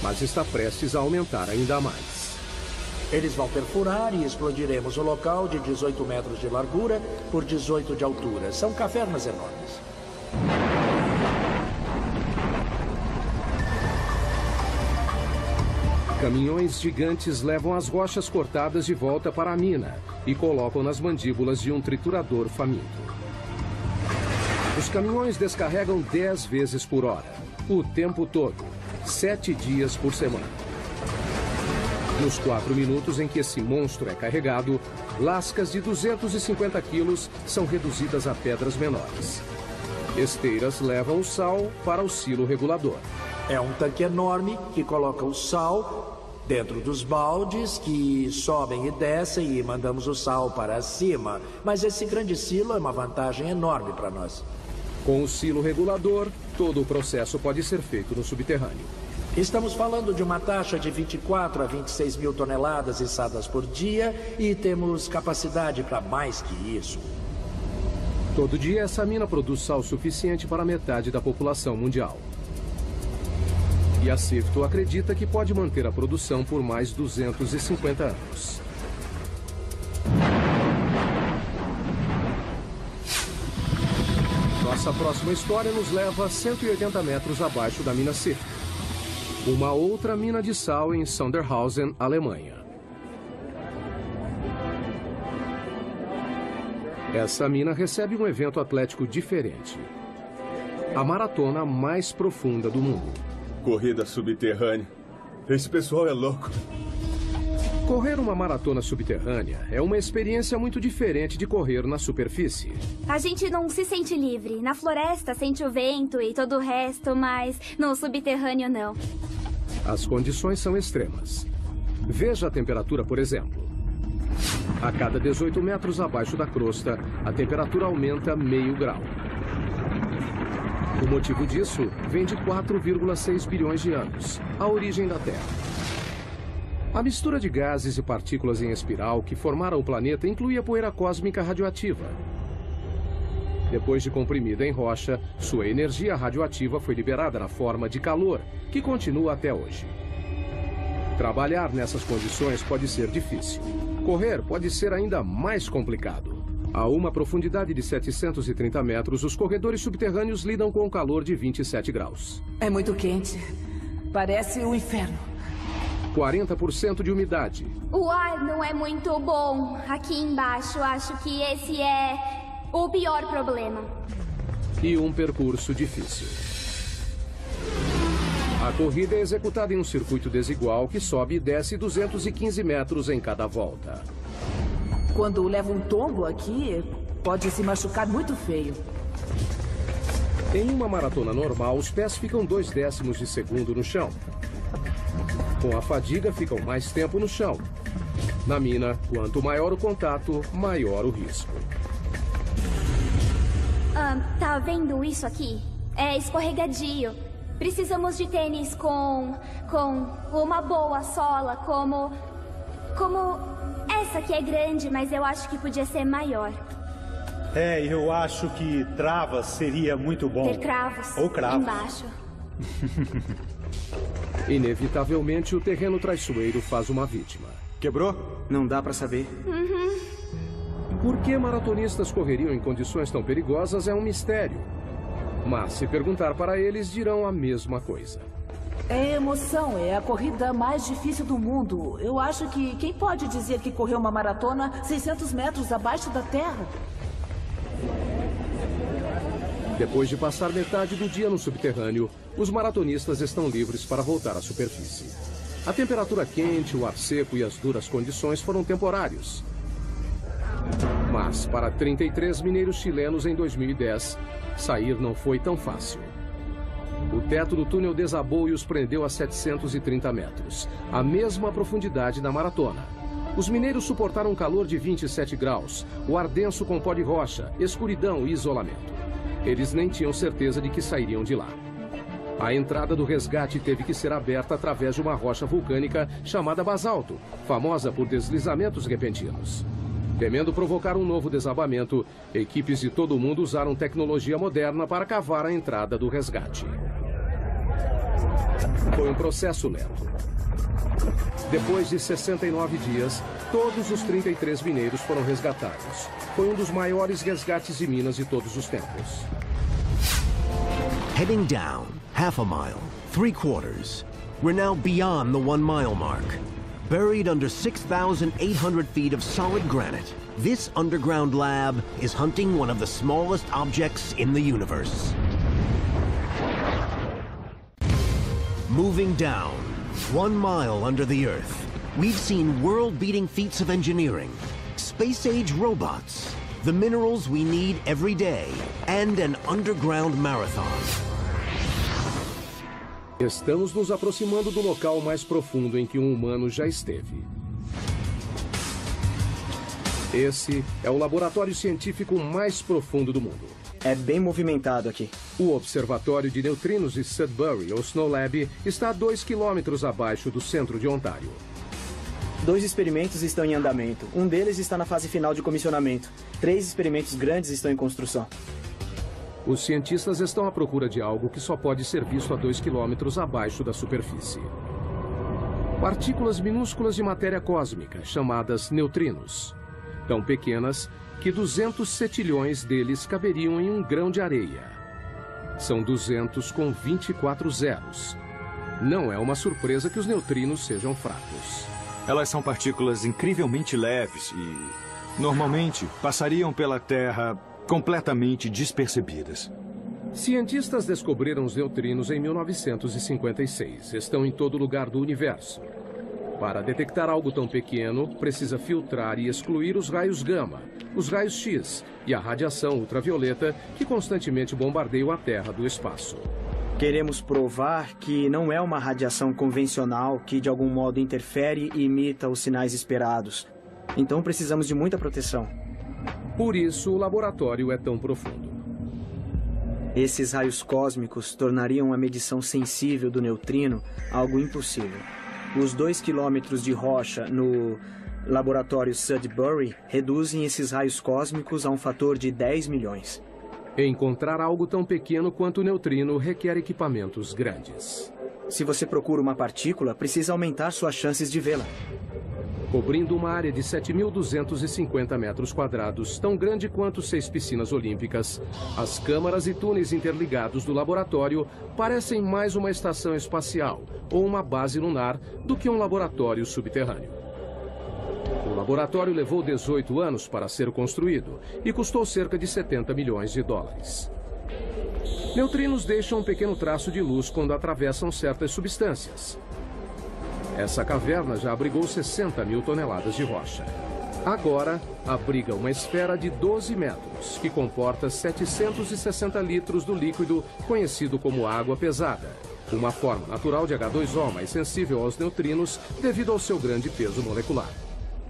mas está prestes a aumentar ainda mais. Eles vão perfurar e explodiremos o local de 18 metros de largura por 18 de altura. São cavernas enormes. Caminhões gigantes levam as rochas cortadas de volta para a mina e colocam nas mandíbulas de um triturador faminto. Os caminhões descarregam 10 vezes por hora, o tempo todo, 7 dias por semana. Nos 4 minutos em que esse monstro é carregado, lascas de 250 quilos são reduzidas a pedras menores. Esteiras levam o sal para o silo regulador. É um tanque enorme que coloca o sal dentro dos baldes que sobem e descem e mandamos o sal para cima. Mas esse grande silo é uma vantagem enorme para nós. Com o silo regulador, todo o processo pode ser feito no subterrâneo. Estamos falando de uma taxa de 24 a 26 mil toneladas içadas por dia e temos capacidade para mais que isso. Todo dia, essa mina produz sal suficiente para metade da população mundial. E a Sifto acredita que pode manter a produção por mais 250 anos. Nossa próxima história nos leva a 180 metros abaixo da mina Sifto. Uma outra mina de sal em Sondershausen, Alemanha. Essa mina recebe um evento atlético diferente. A maratona mais profunda do mundo. Corrida subterrânea. Esse pessoal é louco. Correr uma maratona subterrânea é uma experiência muito diferente de correr na superfície. A gente não se sente livre. Na floresta sente o vento e todo o resto, mas no subterrâneo não. As condições são extremas. Veja a temperatura, por exemplo. A cada 18 metros abaixo da crosta, a temperatura aumenta meio grau. O motivo disso vem de 4,6 bilhões de anos, a origem da Terra. A mistura de gases e partículas em espiral que formaram o planeta incluía poeira cósmica radioativa. Depois de comprimida em rocha, sua energia radioativa foi liberada na forma de calor, que continua até hoje. Trabalhar nessas condições pode ser difícil. Correr pode ser ainda mais complicado. A uma profundidade de 730 metros, os corredores subterrâneos lidam com um calor de 27 graus. É muito quente. Parece um inferno. 40% de umidade. O ar não é muito bom. Aqui embaixo, acho que esse é o pior problema. E um percurso difícil. A corrida é executada em um circuito desigual que sobe e desce 215 metros em cada volta. Quando leva um tombo aqui, pode se machucar muito feio. Em uma maratona normal, os pés ficam 0,2 de segundo no chão. Com a fadiga, ficam mais tempo no chão. Na mina, quanto maior o contato, maior o risco. Tá vendo isso aqui? É escorregadio. Precisamos de tênis com uma boa sola, como essa que é grande, mas eu acho que podia ser maior. Eu acho que travas seria muito bom. Ter cravos. Ou cravos. Embaixo. Inevitavelmente, o terreno traiçoeiro faz uma vítima. Quebrou? Não dá pra saber. Por que maratonistas correriam em condições tão perigosas é um mistério. Mas se perguntar para eles, dirão a mesma coisa. É emoção, é a corrida mais difícil do mundo. Eu acho que quem pode dizer que correu uma maratona 600 metros abaixo da terra? Depois de passar metade do dia no subterrâneo, os maratonistas estão livres para voltar à superfície. A temperatura quente, o ar seco e as duras condições foram temporários. Mas para 33 mineiros chilenos em 2010, sair não foi tão fácil. O teto do túnel desabou e os prendeu a 730 metros, a mesma profundidade da maratona. Os mineiros suportaram um calor de 27 graus, o ar denso com pó de rocha, escuridão e isolamento. Eles nem tinham certeza de que sairiam de lá. A entrada do resgate teve que ser aberta através de uma rocha vulcânica chamada basalto, famosa por deslizamentos repentinos. Temendo provocar um novo desabamento, equipes de todo o mundo usaram tecnologia moderna para cavar a entrada do resgate. Foi um processo lento. Depois de 69 dias, todos os 33 mineiros foram resgatados. Foi um dos maiores resgates de minas de todos os tempos. Heading down, half a mile, 3/4. We're now beyond the 1 mile mark. Buried under 6,800 feet of solid granite, this underground lab is hunting one of the smallest objects in the universe. Moving down, 1 mile under the Earth, we've seen world-beating feats of engineering, space-age robots, the minerals we need every day, and an underground marathon. Estamos nos aproximando do local mais profundo em que um humano já esteve. Esse é o laboratório científico mais profundo do mundo. É bem movimentado aqui. O Observatório de Neutrinos de Sudbury, ou Snow Lab, está a 2 quilômetros abaixo do centro de Ontário. 2 experimentos estão em andamento. Um deles está na fase final de comissionamento. 3 experimentos grandes estão em construção. Os cientistas estão à procura de algo que só pode ser visto a 2 quilômetros abaixo da superfície. Partículas minúsculas de matéria cósmica, chamadas neutrinos. Tão pequenas que 200 setilhões deles caberiam em um grão de areia. São 200 com 24 zeros. Não é uma surpresa que os neutrinos sejam fracos. Elas são partículas incrivelmente leves e, normalmente, passariam pela Terra completamente despercebidas. Cientistas descobriram os neutrinos em 1956. Estão em todo lugar do universo. Para detectar algo tão pequeno, precisa filtrar e excluir os raios gama, os raios X e a radiação ultravioleta que constantemente bombardeiam a Terra do espaço. Queremos provar que não é uma radiação convencional que de algum modo interfere e imita os sinais esperados. Então precisamos de muita proteção. Por isso o laboratório é tão profundo. Esses raios cósmicos tornariam a medição sensível do neutrino algo impossível. Os 2 quilômetros de rocha no laboratório Sudbury reduzem esses raios cósmicos a um fator de 10 milhões. Encontrar algo tão pequeno quanto o neutrino requer equipamentos grandes. Se você procura uma partícula, precisa aumentar suas chances de vê-la. Cobrindo uma área de 7.250 metros quadrados, tão grande quanto 6 piscinas olímpicas, as câmaras e túneis interligados do laboratório parecem mais uma estação espacial ou uma base lunar do que um laboratório subterrâneo. O laboratório levou 18 anos para ser construído e custou cerca de 70 milhões de dólares. Neutrinos deixam um pequeno traço de luz quando atravessam certas substâncias. Essa caverna já abrigou 60 mil toneladas de rocha. Agora, abriga uma esfera de 12 metros, que comporta 760 litros do líquido conhecido como água pesada, uma forma natural de H2O mais sensível aos neutrinos devido ao seu grande peso molecular.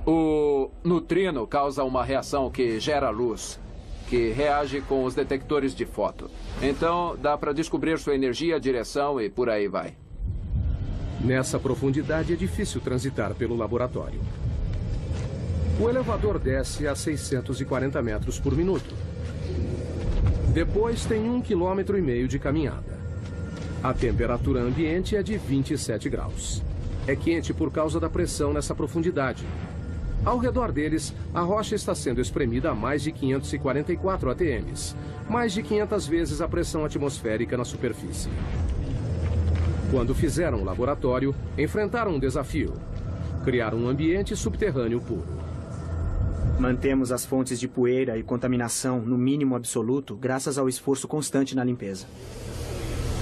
O neutrino causa uma reação que gera luz, que reage com os detectores de foto. Então, dá para descobrir sua energia, direção e por aí vai. Nessa profundidade é difícil transitar pelo laboratório. O elevador desce a 640 metros por minuto. Depois tem 1,5 km de caminhada. A temperatura ambiente é de 27 graus. É quente por causa da pressão nessa profundidade. Ao redor deles, a rocha está sendo espremida a mais de 544 atms, mais de 500 vezes a pressão atmosférica na superfície. Quando fizeram o laboratório, enfrentaram um desafio: criar um ambiente subterrâneo puro. Mantemos as fontes de poeira e contaminação no mínimo absoluto graças ao esforço constante na limpeza.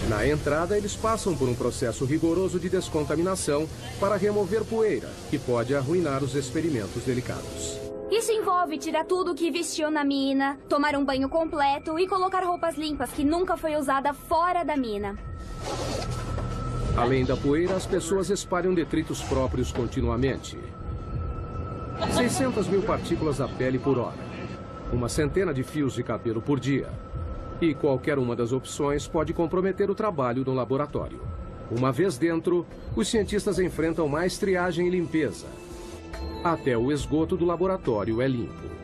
Na entrada, eles passam por um processo rigoroso de descontaminação para remover poeira, que pode arruinar os experimentos delicados. Isso envolve tirar tudo que vestiu na mina, tomar um banho completo e colocar roupas limpas que nunca foi usada fora da mina. Além da poeira, as pessoas espalham detritos próprios continuamente. 600 mil partículas da pele por hora. Uma centena de fios de cabelo por dia. E qualquer uma das opções pode comprometer o trabalho no laboratório. Uma vez dentro, os cientistas enfrentam mais triagem e limpeza. Até o esgoto do laboratório é limpo.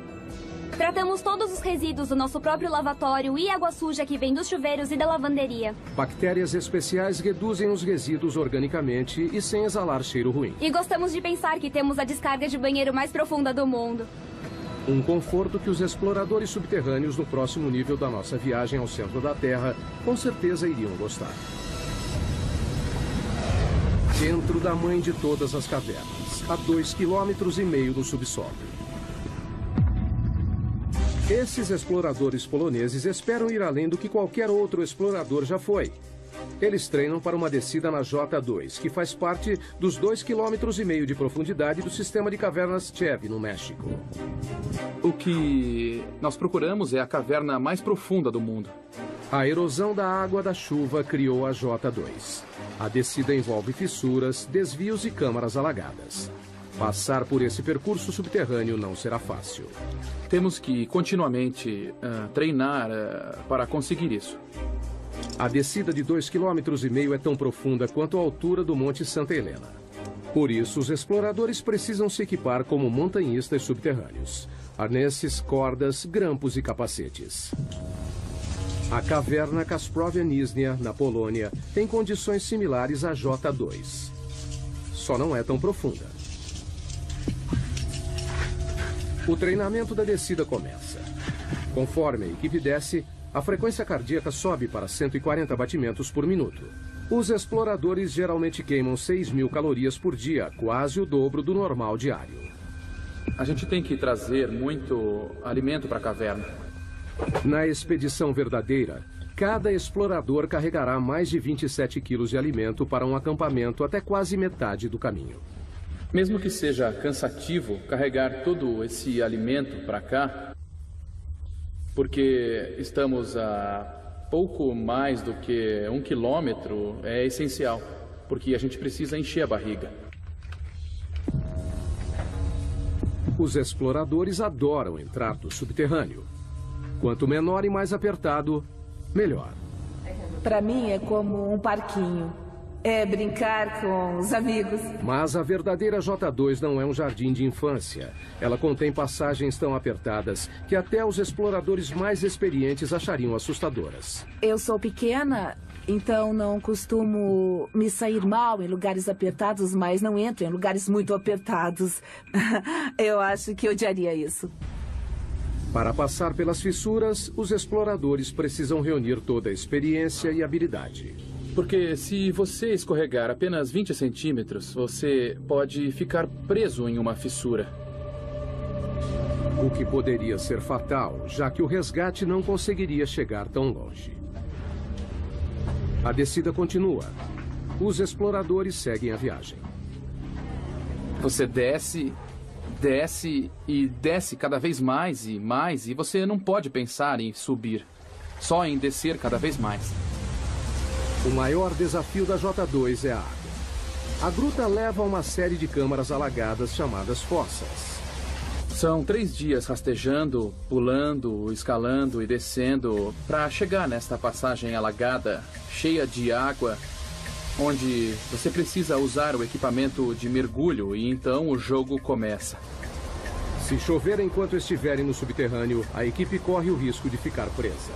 Tratamos todos os resíduos do nosso próprio lavatório e água suja que vem dos chuveiros e da lavanderia. Bactérias especiais reduzem os resíduos organicamente e sem exalar cheiro ruim. E gostamos de pensar que temos a descarga de banheiro mais profunda do mundo. Um conforto que os exploradores subterrâneos no próximo nível da nossa viagem ao centro da Terra com certeza iriam gostar. Dentro da mãe de todas as cavernas, a 2,5 km no subsolo. Esses exploradores poloneses esperam ir além do que qualquer outro explorador já foi. Eles treinam para uma descida na J2, que faz parte dos 2,5 km de profundidade do sistema de cavernas Chev, no México. O que nós procuramos é a caverna mais profunda do mundo. A erosão da água da chuva criou a J2. A descida envolve fissuras, desvios e câmaras alagadas. Passar por esse percurso subterrâneo não será fácil. Temos que continuamente treinar para conseguir isso. A descida de 2,5 km é tão profunda quanto a altura do Monte Santa Helena. Por isso, os exploradores precisam se equipar como montanhistas subterrâneos. Arnesses, cordas, grampos e capacetes. A caverna Kasprowy Nizhnia, na Polônia, tem condições similares à J2. Só não é tão profunda. O treinamento da descida começa. Conforme a equipe desce, a frequência cardíaca sobe para 140 batimentos por minuto. Os exploradores geralmente queimam 6.000 calorias por dia, quase o dobro do normal diário. A gente tem que trazer muito alimento para a caverna. Na expedição verdadeira, cada explorador carregará mais de 27 quilos de alimento para um acampamento até quase metade do caminho. Mesmo que seja cansativo carregar todo esse alimento para cá, porque estamos a pouco mais do que 1 quilômetro, é essencial, porque a gente precisa encher a barriga. Os exploradores adoram entrar no subterrâneo. Quanto menor e mais apertado, melhor. Para mim é como um parquinho. É brincar com os amigos. Mas a verdadeira J2 não é um jardim de infância. Ela contém passagens tão apertadas que até os exploradores mais experientes achariam assustadoras. Eu sou pequena, então não costumo me sair mal em lugares apertados, mas não entro em lugares muito apertados. Eu acho que odiaria isso. Para passar pelas fissuras, os exploradores precisam reunir toda a experiência e habilidade. Porque se você escorregar apenas 20 centímetros, você pode ficar preso em uma fissura. O que poderia ser fatal, já que o resgate não conseguiria chegar tão longe. A descida continua. Os exploradores seguem a viagem. Você desce desce e desce cada vez mais e mais, e você não pode pensar em subir, só em descer cada vez mais. O maior desafio da J2 é a água. A gruta leva a uma série de câmaras alagadas chamadas fossas. São 3 dias rastejando, pulando, escalando e descendo para chegar nesta passagem alagada, cheia de água, onde você precisa usar o equipamento de mergulho e então o jogo começa. Se chover enquanto estiverem no subterrâneo, a equipe corre o risco de ficar presa.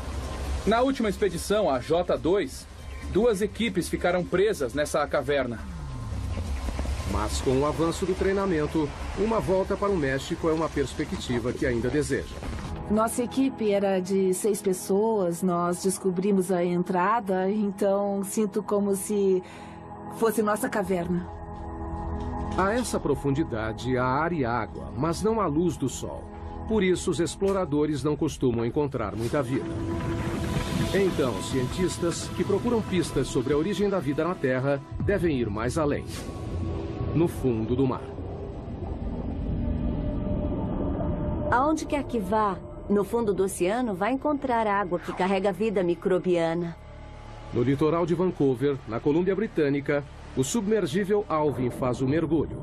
Na última expedição, a J2, 2 equipes ficaram presas nessa caverna. Mas com o avanço do treinamento, uma volta para o México é uma perspectiva que ainda deseja. Nossa equipe era de 6 pessoas, nós descobrimos a entrada, então sinto como se fosse nossa caverna. A essa profundidade há ar e água, mas não há luz do sol. Por isso, os exploradores não costumam encontrar muita vida. Então, cientistas que procuram pistas sobre a origem da vida na Terra devem ir mais além. No fundo do mar. Aonde quer que vá, no fundo do oceano, vai encontrar água que carrega vida microbiana. No litoral de Vancouver, na Colômbia Britânica, o submergível Alvin faz o mergulho.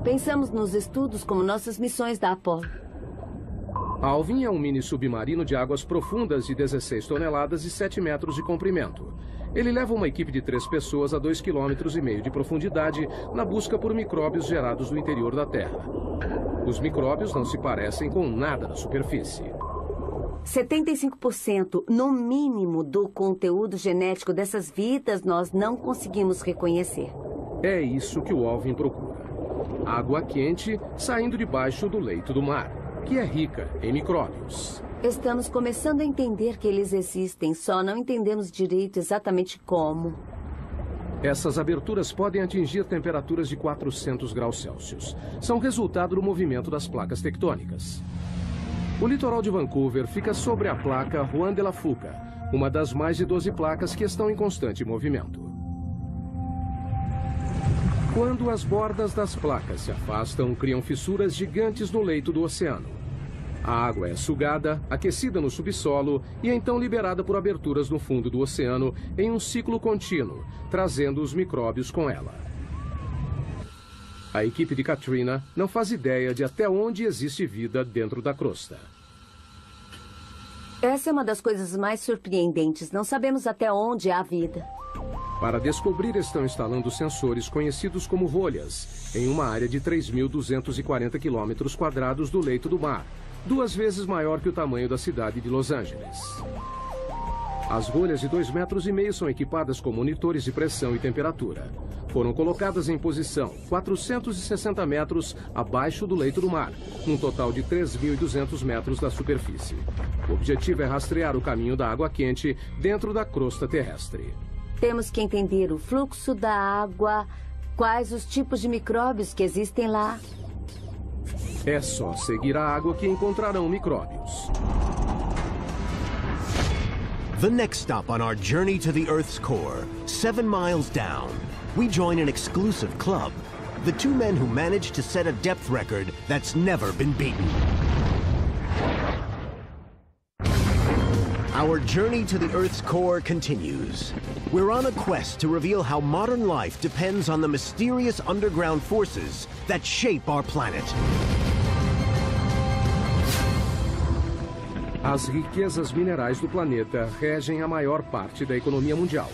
Pensamos nos estudos como nossas missões da Apollo. Alvin é um mini submarino de águas profundas de 16 toneladas e 7 metros de comprimento. Ele leva uma equipe de 3 pessoas a 2,5 km de profundidade na busca por micróbios gerados no interior da Terra. Os micróbios não se parecem com nada na superfície. 75%, no mínimo, do conteúdo genético dessas vidas nós não conseguimos reconhecer. É isso que o Alvin procura. Água quente saindo debaixo do leito do mar, que é rica em micróbios. Estamos começando a entender que eles existem, só não entendemos direito exatamente como. Essas aberturas podem atingir temperaturas de 400 graus Celsius. São resultado do movimento das placas tectônicas. O litoral de Vancouver fica sobre a placa Juan de la Fuca, uma das mais de 12 placas que estão em constante movimento. Quando as bordas das placas se afastam, criam fissuras gigantes no leito do oceano. A água é sugada, aquecida no subsolo e então liberada por aberturas no fundo do oceano em um ciclo contínuo, trazendo os micróbios com ela. A equipe de Katrina não faz ideia de até onde existe vida dentro da crosta. Essa é uma das coisas mais surpreendentes. Não sabemos até onde há vida. Para descobrir, estão instalando sensores conhecidos como rolhas, em uma área de 3.240 km² do leito do mar, 2 vezes maior que o tamanho da cidade de Los Angeles. As rolhas de 2,5 metros são equipadas com monitores de pressão e temperatura. Foram colocadas em posição 460 metros abaixo do leito do mar, num total de 3.200 metros da superfície. O objetivo é rastrear o caminho da água quente dentro da crosta terrestre. Temos que entender o fluxo da água, quais os tipos de micróbios que existem lá. É só seguir a água que encontrarão micróbios. The next stop on our journey to the Earth's core, 7 miles down, we join an exclusive club, the 2 men who managed to set a depth record that's never been beaten. Our journey to the Earth's core continues. We're on a quest to reveal how modern life depends on the mysterious underground forces that shape our planet. As riquezas minerais do planeta regem a maior parte da economia mundial.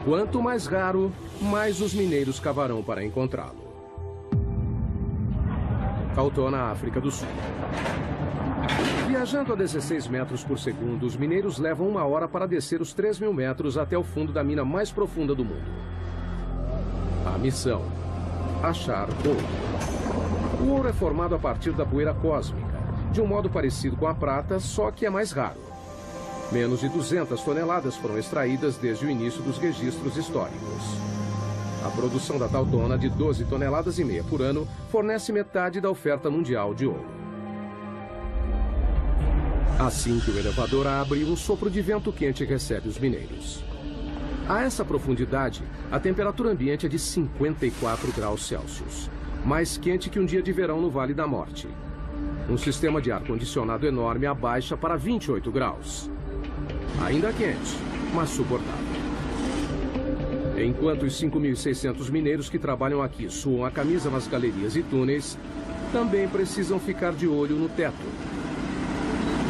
Quanto mais raro, mais os mineiros cavarão para encontrá-lo. Tautona, África do Sul. Viajando a 16 metros por segundo, os mineiros levam 1 hora para descer os 3.000 metros até o fundo da mina mais profunda do mundo. A missão: achar ouro. O ouro é formado a partir da poeira cósmica, de um modo parecido com a prata, só que é mais raro. Menos de 200 toneladas foram extraídas desde o início dos registros históricos. A produção da Tautona, de 12,5 toneladas por ano, fornece metade da oferta mundial de ouro. Assim que o elevador abre, um sopro de vento quente recebe os mineiros. A essa profundidade, a temperatura ambiente é de 54 graus Celsius. mais quente que um dia de verão no Vale da Morte. Um sistema de ar-condicionado enorme abaixa para 28 graus. Ainda quente, mas suportável. Enquanto os 5.600 mineiros que trabalham aqui suam a camisa nas galerias e túneis, também precisam ficar de olho no teto.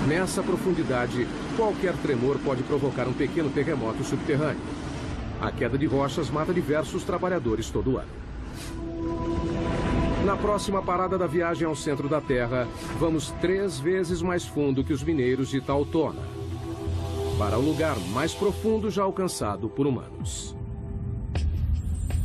Nessa profundidade, qualquer tremor pode provocar um pequeno terremoto subterrâneo. A queda de rochas mata diversos trabalhadores todo ano. Na próxima parada da viagem ao centro da Terra, vamos 3 vezes mais fundo que os mineiros de Tautona, para o lugar mais profundo já alcançado por humanos.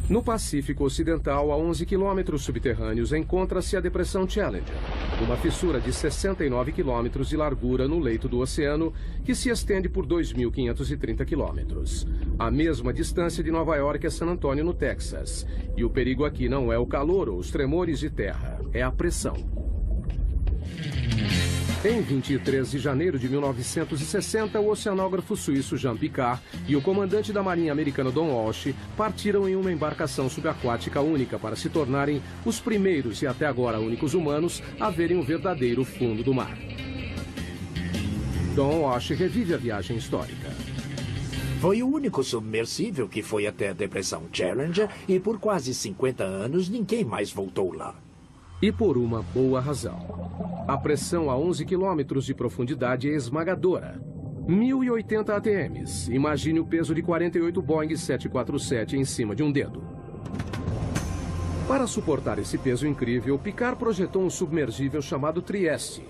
No Pacífico Ocidental, a 11 quilômetros subterrâneos, encontra-se a Depressão Challenger, uma fissura de 69 quilômetros de largura no leito do oceano que se estende por 2.530 quilômetros. A mesma distância de Nova York a San Antonio, no Texas. E o perigo aqui não é o calor ou os tremores de terra, é a pressão. Em 23 de janeiro de 1960, o oceanógrafo suíço Jean Piccard e o comandante da Marinha americana Don Walsh partiram em uma embarcação subaquática única para se tornarem os primeiros e até agora únicos humanos a verem o verdadeiro fundo do mar. Don Walsh revive a viagem histórica. Foi o único submersível que foi até a Depressão Challenger e por quase 50 anos ninguém mais voltou lá. E por uma boa razão. A pressão a 11 quilômetros de profundidade é esmagadora. 1.080 ATMs. Imagine o peso de 48 Boeing 747 em cima de um dedo. Para suportar esse peso incrível, Piccard projetou um submergível chamado Trieste.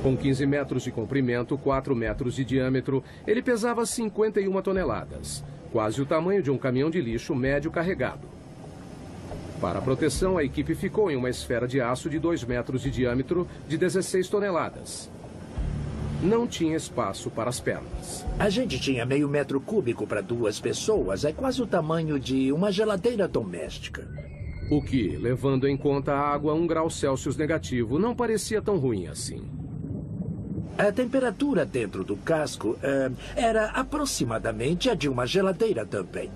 Com 15 metros de comprimento, 4 metros de diâmetro, ele pesava 51 toneladas, quase o tamanho de um caminhão de lixo médio carregado. Para a proteção, a equipe ficou em uma esfera de aço de 2 metros de diâmetro, de 16 toneladas. Não tinha espaço para as pernas. A gente tinha meio metro cúbico para 2 pessoas. É quase o tamanho de uma geladeira doméstica. O que, levando em conta a água a 1 grau Celsius negativo, não parecia tão ruim assim. A temperatura dentro do casco era aproximadamente a de uma geladeira também.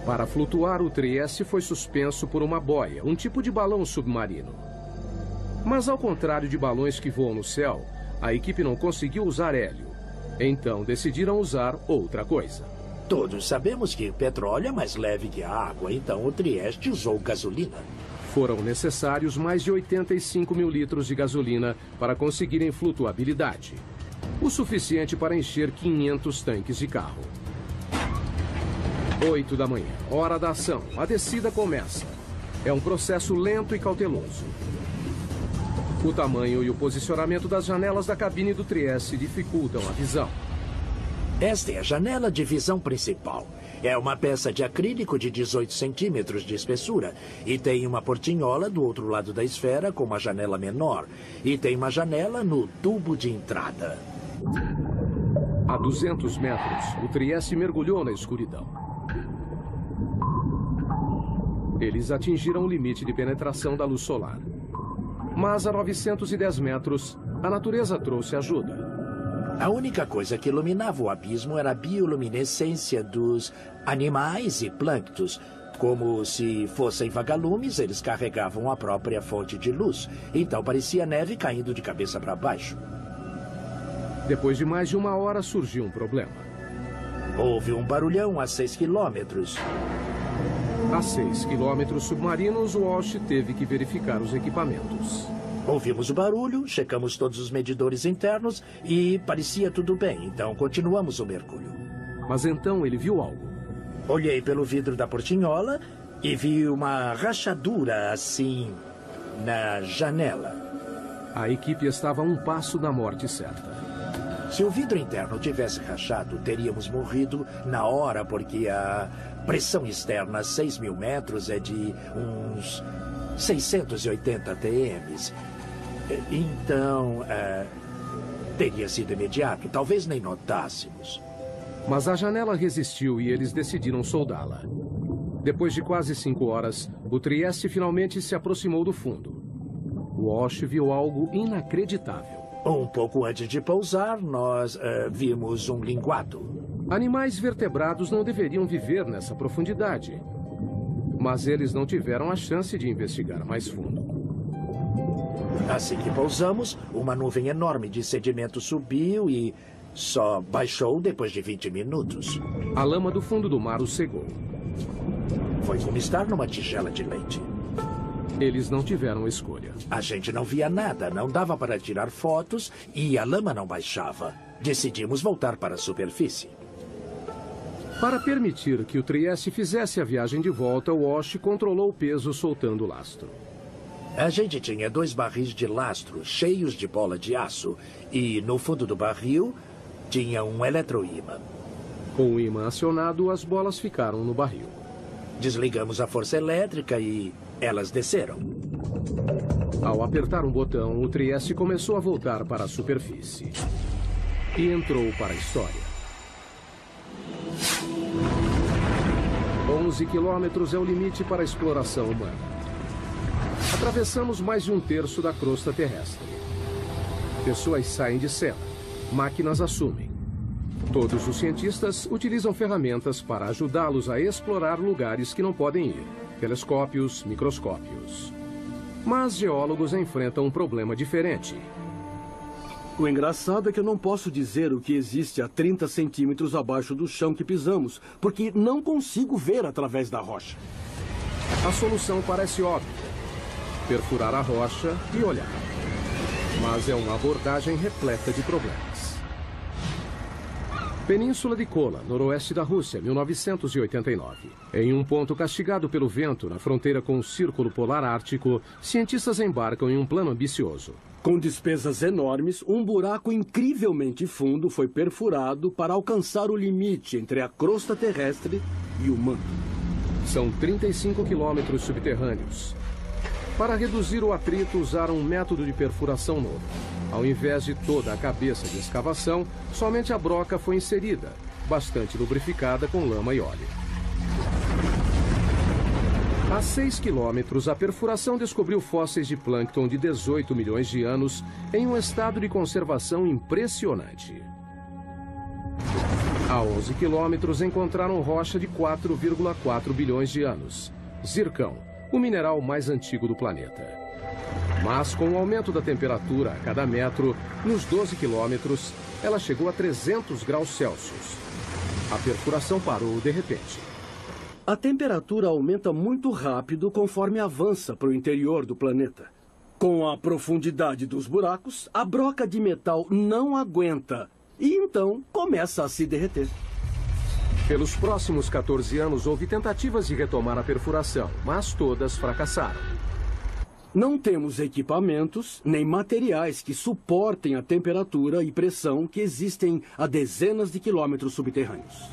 Para flutuar, o Trieste foi suspenso por uma boia, um tipo de balão submarino. Mas ao contrário de balões que voam no céu, a equipe não conseguiu usar hélio. Então decidiram usar outra coisa. Todos sabemos que petróleo é mais leve que a água, então o Trieste usou gasolina. Foram necessários mais de 85 mil litros de gasolina para conseguirem flutuabilidade. O suficiente para encher 500 tanques de carro. 8 da manhã, hora da ação. A descida começa. É um processo lento e cauteloso. O tamanho e o posicionamento das janelas da cabine do Trieste dificultam a visão. Esta é a janela de visão principal. É uma peça de acrílico de 18 centímetros de espessura. E tem uma portinhola do outro lado da esfera com uma janela menor. E tem uma janela no tubo de entrada. A 200 metros, o Trieste mergulhou na escuridão. Eles atingiram o limite de penetração da luz solar. Mas a 910 metros, a natureza trouxe ajuda. A única coisa que iluminava o abismo era a bioluminescência dos animais e plânctons. Como se fossem vagalumes, eles carregavam a própria fonte de luz. Então parecia neve caindo de cabeça para baixo. Depois de mais de 1 hora, surgiu um problema. Houve um barulhão a 6 quilômetros. A 6 quilômetros submarinos, o Walsh teve que verificar os equipamentos. Ouvimos o barulho, checamos todos os medidores internos e parecia tudo bem, então continuamos o mergulho. Mas então ele viu algo. Olhei pelo vidro da portinhola e vi uma rachadura assim na janela. A equipe estava a 1 passo da morte certa. Se o vidro interno tivesse rachado, teríamos morrido na hora, porque a pressão externa a 6.000 metros é de uns 680 ATMs. Então, teria sido imediato. Talvez nem notássemos. Mas a janela resistiu e eles decidiram soldá-la. Depois de quase 5 horas, o Trieste finalmente se aproximou do fundo. Walsh viu algo inacreditável. Um pouco antes de pousar, nós vimos um linguado. Animais vertebrados não deveriam viver nessa profundidade. Mas eles não tiveram a chance de investigar mais fundo. Assim que pousamos, uma nuvem enorme de sedimento subiu e só baixou depois de 20 minutos. A lama do fundo do mar os cegou. Foi como estar numa tigela de leite. Eles não tiveram escolha. A gente não via nada, não dava para tirar fotos e a lama não baixava. Decidimos voltar para a superfície. Para permitir que o Trieste fizesse a viagem de volta, Walsh controlou o peso soltando o lastro. A gente tinha 2 barris de lastro cheios de bola de aço e no fundo do barril tinha um eletroímã. Com o ímã acionado, as bolas ficaram no barril. Desligamos a força elétrica e elas desceram. Ao apertar um botão, o Trieste começou a voltar para a superfície. E entrou para a história. 11 quilômetros é o limite para a exploração humana. Atravessamos mais de 1/3 da crosta terrestre. Pessoas saem de cena. Máquinas assumem. Todos os cientistas utilizam ferramentas para ajudá-los a explorar lugares que não podem ir. Telescópios, microscópios. Mas geólogos enfrentam um problema diferente. O engraçado é que eu não posso dizer o que existe a 30 centímetros abaixo do chão que pisamos, porque não consigo ver através da rocha. A solução parece óbvia. Perfurar a rocha e olhar. Mas é uma abordagem repleta de problemas. Península de Kola, noroeste da Rússia, 1989. Em um ponto castigado pelo vento, na fronteira com o Círculo Polar Ártico, cientistas embarcam em um plano ambicioso. Com despesas enormes, um buraco incrivelmente fundo foi perfurado para alcançar o limite entre a crosta terrestre e o manto. São 35 quilômetros subterrâneos. Para reduzir o atrito, usaram um método de perfuração novo. Ao invés de toda a cabeça de escavação, somente a broca foi inserida, bastante lubrificada com lama e óleo. A 6 quilômetros, a perfuração descobriu fósseis de plâncton de 18 milhões de anos em um estado de conservação impressionante. A 11 quilômetros, encontraram rocha de 4,4 bilhões de anos. Zircão, o mineral mais antigo do planeta. Mas com o aumento da temperatura a cada metro, nos 12 quilômetros, ela chegou a 300 graus Celsius. A perfuração parou de repente. A temperatura aumenta muito rápido conforme avança para o interior do planeta. Com a profundidade dos buracos, a broca de metal não aguenta e então começa a se derreter. Pelos próximos 14 anos, houve tentativas de retomar a perfuração, mas todas fracassaram. Não temos equipamentos nem materiais que suportem a temperatura e pressão que existem a dezenas de quilômetros subterrâneos.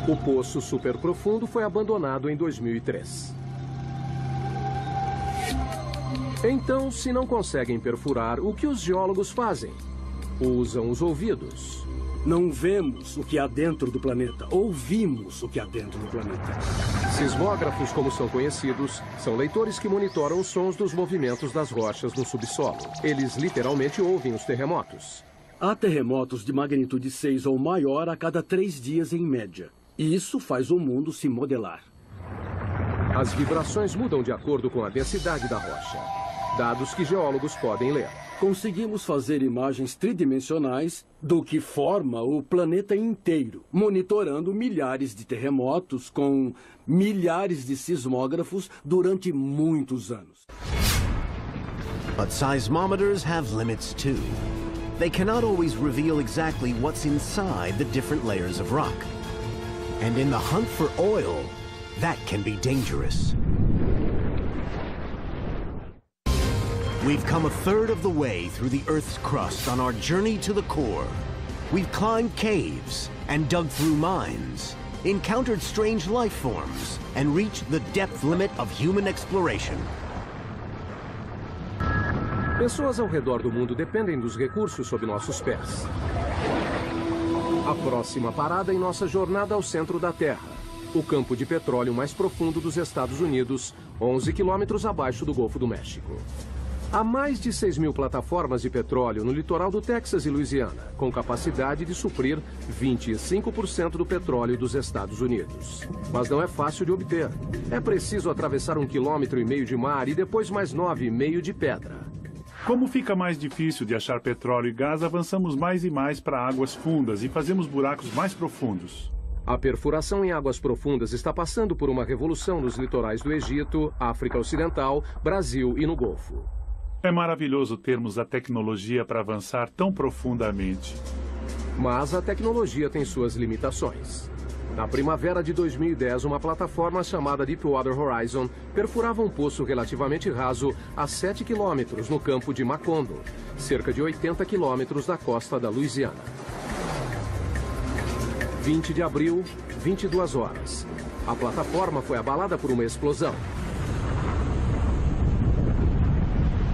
O poço superprofundo foi abandonado em 2003. Então, se não conseguem perfurar, o que os geólogos fazem? Usam os ouvidos. Não vemos o que há dentro do planeta, ouvimos o que há dentro do planeta. Sismógrafos, como são conhecidos, são leitores que monitoram os sons dos movimentos das rochas no subsolo. Eles literalmente ouvem os terremotos. Há terremotos de magnitude 6 ou maior a cada 3 dias em média. E isso faz o mundo se modelar. As vibrações mudam de acordo com a densidade da rocha. Dados que geólogos podem ler. Conseguimos fazer imagens tridimensionais do que forma o planeta inteiro, monitorando milhares de terremotos com milhares de sismógrafos durante muitos anos. But seismometers have limits too. They cannot always reveal exactly what's inside the different layers of rock. And in the hunt for oil, that can be dangerous. We've come a third of the way through the Earth's crust on our journey to the core. We've climbed caves and dug through mines, encountered strange life forms, and reached the depth limit of human exploration. Pessoas ao redor do mundo dependem dos recursos sob nossos pés. A próxima parada em nossa jornada ao centro da Terra, o campo de petróleo mais profundo dos Estados Unidos, 11 quilômetros abaixo do Golfo do México. Há mais de 6.000 plataformas de petróleo no litoral do Texas e Louisiana, com capacidade de suprir 25% do petróleo dos Estados Unidos. Mas não é fácil de obter. É preciso atravessar 1,5 km de mar e depois mais 9,5 de pedra. Como fica mais difícil de achar petróleo e gás, avançamos mais e mais para águas fundas e fazemos buracos mais profundos. A perfuração em águas profundas está passando por uma revolução nos litorais do Egito, África Ocidental, Brasil e no Golfo. É maravilhoso termos a tecnologia para avançar tão profundamente. Mas a tecnologia tem suas limitações. Na primavera de 2010, uma plataforma chamada Deepwater Horizon perfurava um poço relativamente raso a 7 quilômetros no campo de Macondo, cerca de 80 quilômetros da costa da Louisiana. 20 de abril, 22 horas. A plataforma foi abalada por uma explosão.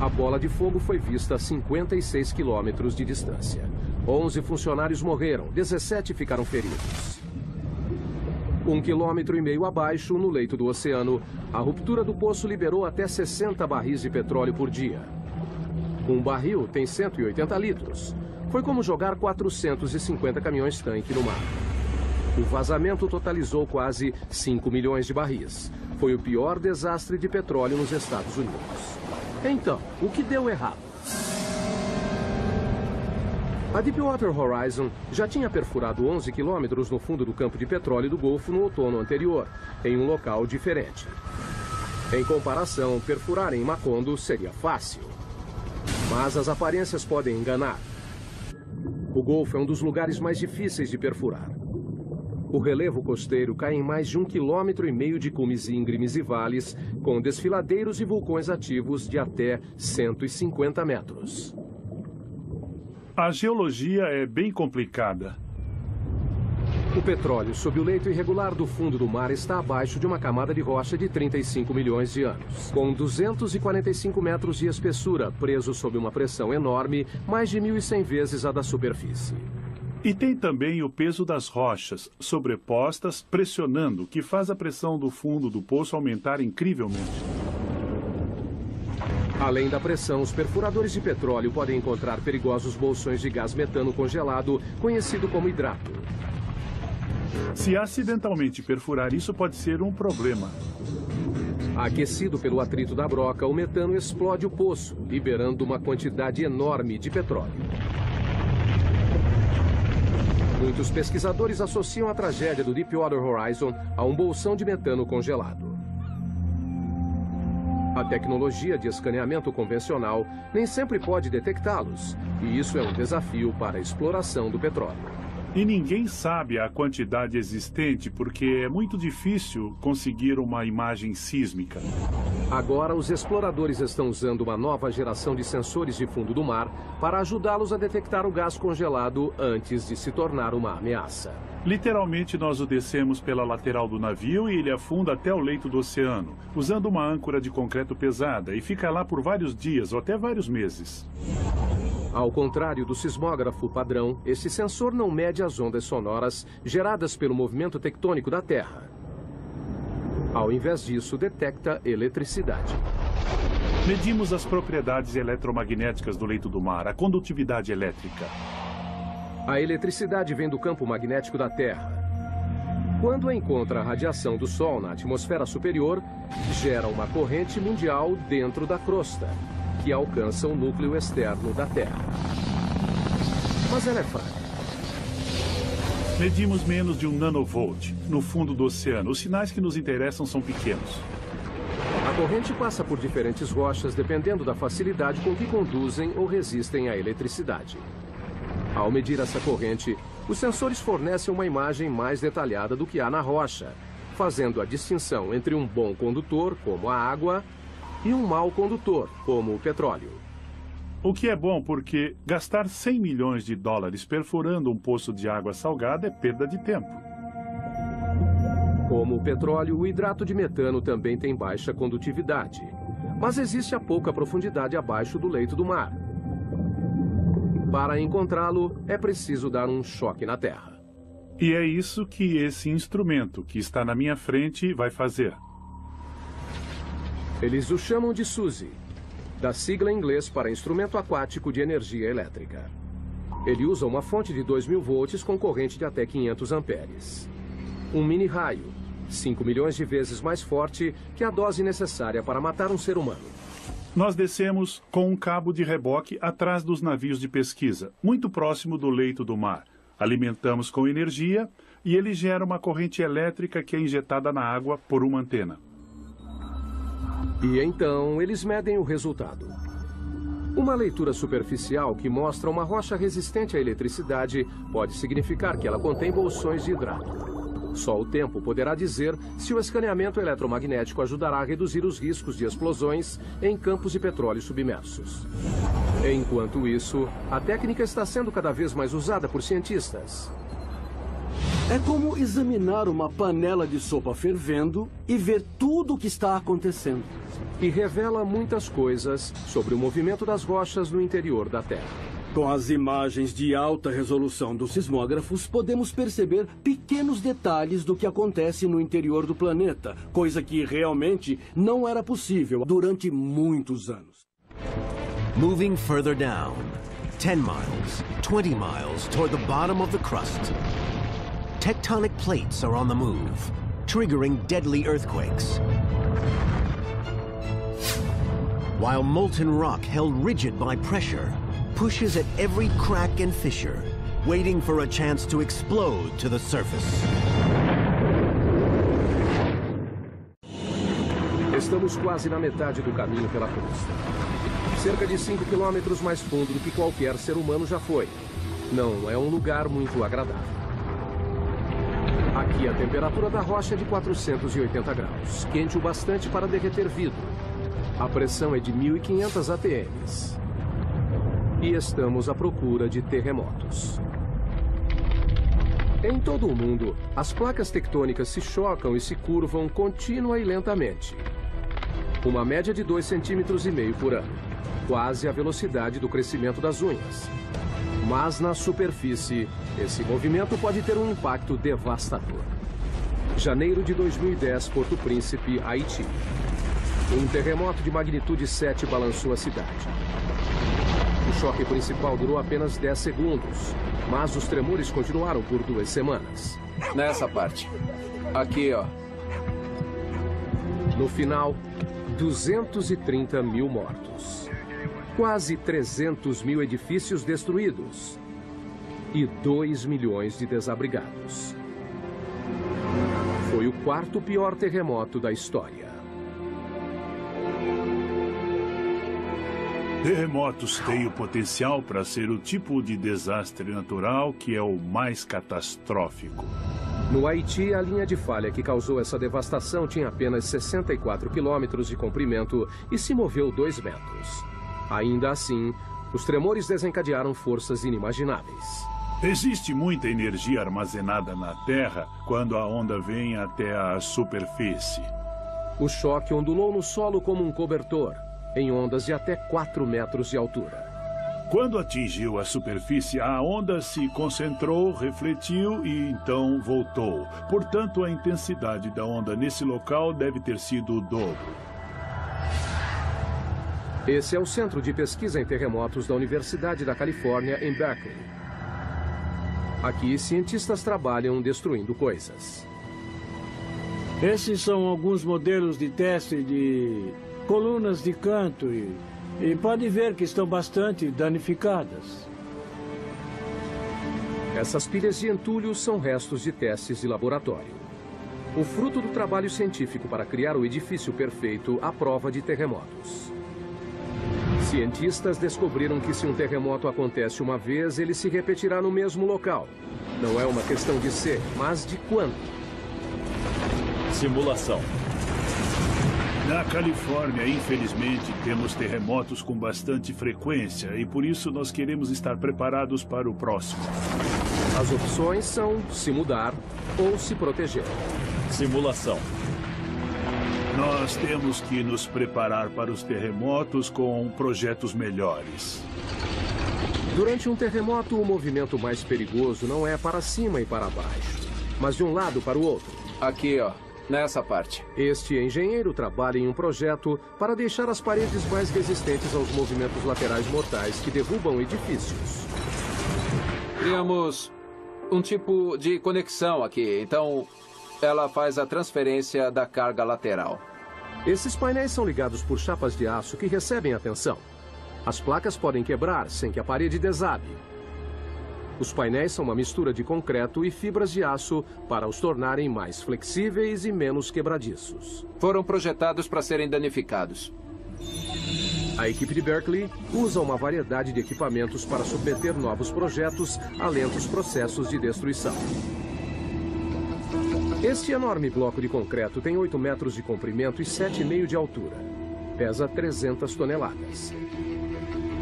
A bola de fogo foi vista a 56 quilômetros de distância. 11 funcionários morreram, 17 ficaram feridos. 1,5 km abaixo, no leito do oceano, a ruptura do poço liberou até 60 barris de petróleo por dia. Um barril tem 180 litros. Foi como jogar 450 caminhões-tanque no mar. O vazamento totalizou quase 5 milhões de barris. Foi o pior desastre de petróleo nos Estados Unidos. Então, o que deu errado? A Deepwater Horizon já tinha perfurado 11 quilômetros no fundo do campo de petróleo do Golfo no outono anterior, em um local diferente. Em comparação, perfurar em Macondo seria fácil. Mas as aparências podem enganar. O Golfo é um dos lugares mais difíceis de perfurar. O relevo costeiro cai em mais de 1,5 km de cumes íngremes e vales, com desfiladeiros e vulcões ativos de até 150 metros. A geologia é bem complicada. O petróleo sob o leito irregular do fundo do mar está abaixo de uma camada de rocha de 35 milhões de anos, com 245 metros de espessura, preso sob uma pressão enorme, mais de 1.100 vezes a da superfície. E tem também o peso das rochas, sobrepostas, pressionando, que faz a pressão do fundo do poço aumentar incrivelmente. Além da pressão, os perfuradores de petróleo podem encontrar perigosos bolsões de gás metano congelado, conhecido como hidrato. Se acidentalmente perfurar, isso pode ser um problema. Aquecido pelo atrito da broca, o metano explode o poço, liberando uma quantidade enorme de petróleo. Muitos pesquisadores associam a tragédia do Deepwater Horizon a um bolsão de metano congelado. A tecnologia de escaneamento convencional nem sempre pode detectá-los, e isso é um desafio para a exploração do petróleo. E ninguém sabe a quantidade existente porque é muito difícil conseguir uma imagem sísmica. Agora, os exploradores estão usando uma nova geração de sensores de fundo do mar para ajudá-los a detectar o gás congelado antes de se tornar uma ameaça. Literalmente, nós o descemos pela lateral do navio e ele afunda até o leito do oceano, usando uma âncora de concreto pesada, e fica lá por vários dias ou até vários meses. Ao contrário do sismógrafo padrão, esse sensor não mede as ondas sonoras geradas pelo movimento tectônico da Terra. Ao invés disso, detecta eletricidade. Medimos as propriedades eletromagnéticas do leito do mar, a condutividade elétrica. A eletricidade vem do campo magnético da Terra. Quando encontra a radiação do Sol na atmosfera superior, gera uma corrente mundial dentro da crosta, que alcança o núcleo externo da Terra. Mas ela é fraca. Medimos menos de 1 nanovolt no fundo do oceano. Os sinais que nos interessam são pequenos. A corrente passa por diferentes rochas dependendo da facilidade com que conduzem ou resistem à eletricidade. Ao medir essa corrente, os sensores fornecem uma imagem mais detalhada do que há na rocha, fazendo a distinção entre um bom condutor, como a água, e um mau condutor, como o petróleo. O que é bom porque gastar 100 milhões de dólares perfurando um poço de água salgada é perda de tempo. Como o petróleo, o hidrato de metano também tem baixa condutividade, mas existe a pouca profundidade abaixo do leito do mar. Para encontrá-lo, é preciso dar um choque na Terra. E é isso que esse instrumento que está na minha frente vai fazer. Eles o chamam de SUSY. da sigla em inglês para Instrumento Aquático de Energia Elétrica. Ele usa uma fonte de 2.000 volts com corrente de até 500 amperes. Um mini-raio, 5 milhões de vezes mais forte que a dose necessária para matar um ser humano. Nós descemos com um cabo de reboque atrás dos navios de pesquisa, muito próximo do leito do mar. Alimentamos com energia e ele gera uma corrente elétrica que é injetada na água por uma antena. E então eles medem o resultado. Uma leitura superficial que mostra uma rocha resistente à eletricidade pode significar que ela contém bolsões de hidrato. Só o tempo poderá dizer se o escaneamento eletromagnético ajudará a reduzir os riscos de explosões em campos de petróleo submersos. Enquanto isso, a técnica está sendo cada vez mais usada por cientistas. É como examinar uma panela de sopa fervendo e ver tudo o que está acontecendo. E revela muitas coisas sobre o movimento das rochas no interior da Terra. Com as imagens de alta resolução dos sismógrafos, podemos perceber pequenos detalhes do que acontece no interior do planeta, coisa que realmente não era possível durante muitos anos. Moving further down, 10 miles, 20 miles toward the bottom of the crust. Tectonic plates are on the move, triggering deadly earthquakes. While molten rock held rigid by pressure pushes at every crack and fissure, waiting for a chance to explode to the surface. Estamos quase na metade do caminho pela costa. Cerca de 5 quilômetros mais fundo do que qualquer ser humano já foi. Não é um lugar muito agradável. Aqui a temperatura da rocha é de 480 graus, quente o bastante para derreter vidro. A pressão é de 1.500 ATMs. E estamos à procura de terremotos. Em todo o mundo, as placas tectônicas se chocam e se curvam contínua e lentamente. Uma média de 2,5 centímetros por ano, quase a velocidade do crescimento das unhas. Mas na superfície, esse movimento pode ter um impacto devastador. Janeiro de 2010, Porto Príncipe, Haiti. Um terremoto de magnitude 7 balançou a cidade. O choque principal durou apenas 10 segundos, mas os tremores continuaram por 2 semanas. Nessa parte. Aqui, ó. No final, 230 mil mortos. Quase 300 mil edifícios destruídos. E 2 milhões de desabrigados. Foi o 4º pior terremoto da história. Terremotos têm o potencial para ser o tipo de desastre natural que é o mais catastrófico. No Haiti, a linha de falha que causou essa devastação tinha apenas 64 quilômetros de comprimento e se moveu 2 metros. Ainda assim, os tremores desencadearam forças inimagináveis. Existe muita energia armazenada na Terra quando a onda vem até a superfície. O choque ondulou no solo como um cobertor, em ondas de até 4 metros de altura. Quando atingiu a superfície, a onda se concentrou, refletiu e então voltou. Portanto, a intensidade da onda nesse local deve ter sido o dobro. Esse é o Centro de Pesquisa em Terremotos da Universidade da Califórnia, em Berkeley. Aqui, cientistas trabalham destruindo coisas. Esses são alguns modelos de teste de colunas de canto e pode ver que estão bastante danificadas. Essas pilhas de entulho são restos de testes de laboratório. O fruto do trabalho científico para criar o edifício perfeito à prova de terremotos. Cientistas descobriram que se um terremoto acontece uma vez, ele se repetirá no mesmo local. Não é uma questão de ser, mas de quando. Simulação. Na Califórnia, infelizmente, temos terremotos com bastante frequência e por isso nós queremos estar preparados para o próximo. As opções são se mudar ou se proteger. Simulação. Nós temos que nos preparar para os terremotos com projetos melhores. Durante um terremoto, o movimento mais perigoso não é para cima e para baixo, mas de um lado para o outro. Aqui, ó. Nessa parte. Este engenheiro trabalha em um projeto para deixar as paredes mais resistentes aos movimentos laterais mortais que derrubam edifícios. Criamos um tipo de conexão aqui, então ela faz a transferência da carga lateral. Esses painéis são ligados por chapas de aço que recebem a tensão. As placas podem quebrar sem que a parede desabe. Os painéis são uma mistura de concreto e fibras de aço para os tornarem mais flexíveis e menos quebradiços. Foram projetados para serem danificados. A equipe de Berkeley usa uma variedade de equipamentos para submeter novos projetos a lentos processos de destruição. Este enorme bloco de concreto tem 8 metros de comprimento e 7,5 de altura. Pesa 300 toneladas.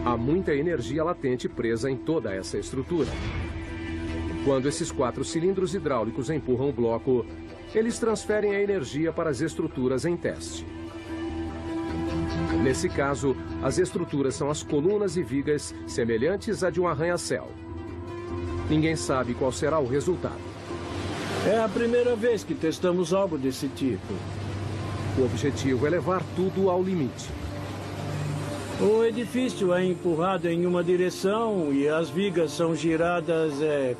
Há muita energia latente presa em toda essa estrutura. Quando esses 4 cilindros hidráulicos empurram o bloco, eles transferem a energia para as estruturas em teste. Nesse caso, as estruturas são as colunas e vigas semelhantes à de um arranha-céu. Ninguém sabe qual será o resultado. É a primeira vez que testamos algo desse tipo. O objetivo é levar tudo ao limite. O edifício é empurrado em uma direção e as vigas são giradas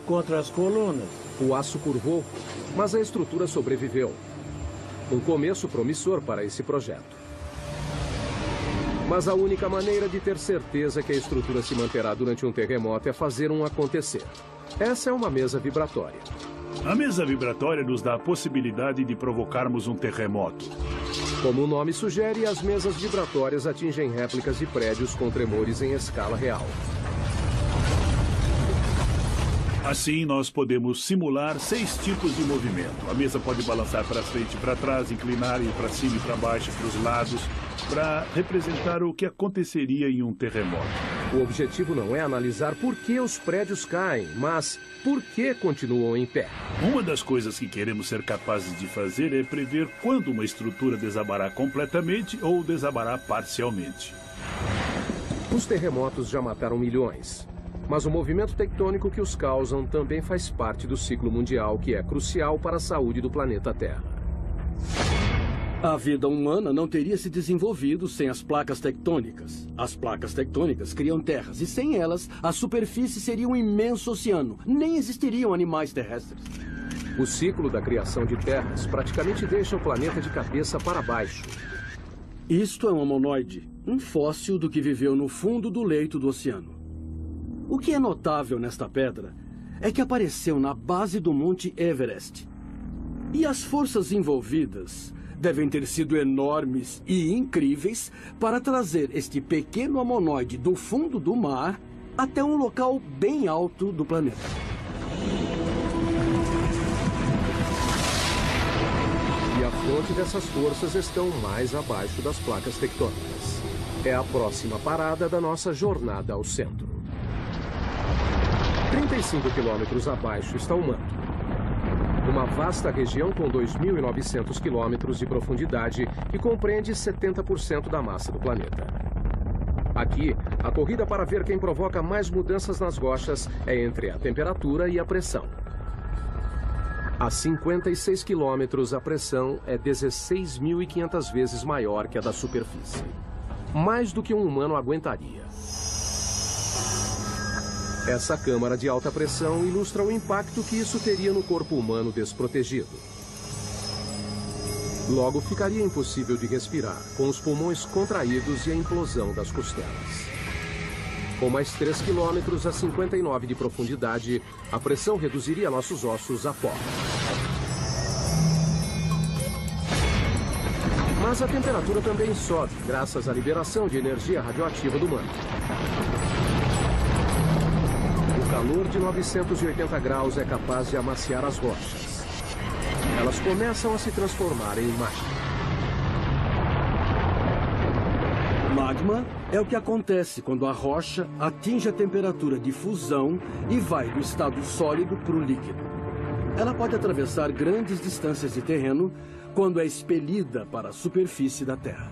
contra as colunas. O aço curvou, mas a estrutura sobreviveu. Um começo promissor para esse projeto. Mas a única maneira de ter certeza que a estrutura se manterá durante um terremoto é fazer um acontecer. Essa é uma mesa vibratória. A mesa vibratória nos dá a possibilidade de provocarmos um terremoto. Como o nome sugere, as mesas vibratórias atingem réplicas de prédios com tremores em escala real. Assim, nós podemos simular 6 tipos de movimento. A mesa pode balançar para frente e para trás, inclinar, ir para cima e para baixo, para os lados, para representar o que aconteceria em um terremoto. O objetivo não é analisar por que os prédios caem, mas por que continuam em pé. Uma das coisas que queremos ser capazes de fazer é prever quando uma estrutura desabará completamente ou desabará parcialmente. Os terremotos já mataram milhões. Mas o movimento tectônico que os causam também faz parte do ciclo mundial, que é crucial para a saúde do planeta Terra. A vida humana não teria se desenvolvido sem as placas tectônicas. As placas tectônicas criam terras, e sem elas, a superfície seria um imenso oceano. Nem existiriam animais terrestres. O ciclo da criação de terras praticamente deixa o planeta de cabeça para baixo. Isto é um homonoide, um fóssil do que viveu no fundo do leito do oceano. O que é notável nesta pedra é que apareceu na base do Monte Everest. E as forças envolvidas devem ter sido enormes e incríveis para trazer este pequeno homonoide do fundo do mar até um local bem alto do planeta. E a fonte dessas forças estão mais abaixo das placas tectônicas. É a próxima parada da nossa jornada ao centro. 35 quilômetros abaixo está o manto. Uma vasta região com 2.900 quilômetros de profundidade que compreende 70% da massa do planeta. Aqui, a corrida para ver quem provoca mais mudanças nas rochas é entre a temperatura e a pressão. A 56 quilômetros, a pressão é 16.500 vezes maior que a da superfície. Mais do que um humano aguentaria. Essa câmara de alta pressão ilustra o impacto que isso teria no corpo humano desprotegido. Logo, ficaria impossível de respirar, com os pulmões contraídos e a implosão das costelas. Com mais 3 quilômetros a 59 de profundidade, a pressão reduziria nossos ossos a pó. Mas a temperatura também sobe, graças à liberação de energia radioativa do manto. O calor de 980 graus é capaz de amaciar as rochas. Elas começam a se transformar em magma. Magma é o que acontece quando a rocha atinge a temperatura de fusão e vai do estado sólido para o líquido. Ela pode atravessar grandes distâncias de terreno quando é expelida para a superfície da Terra.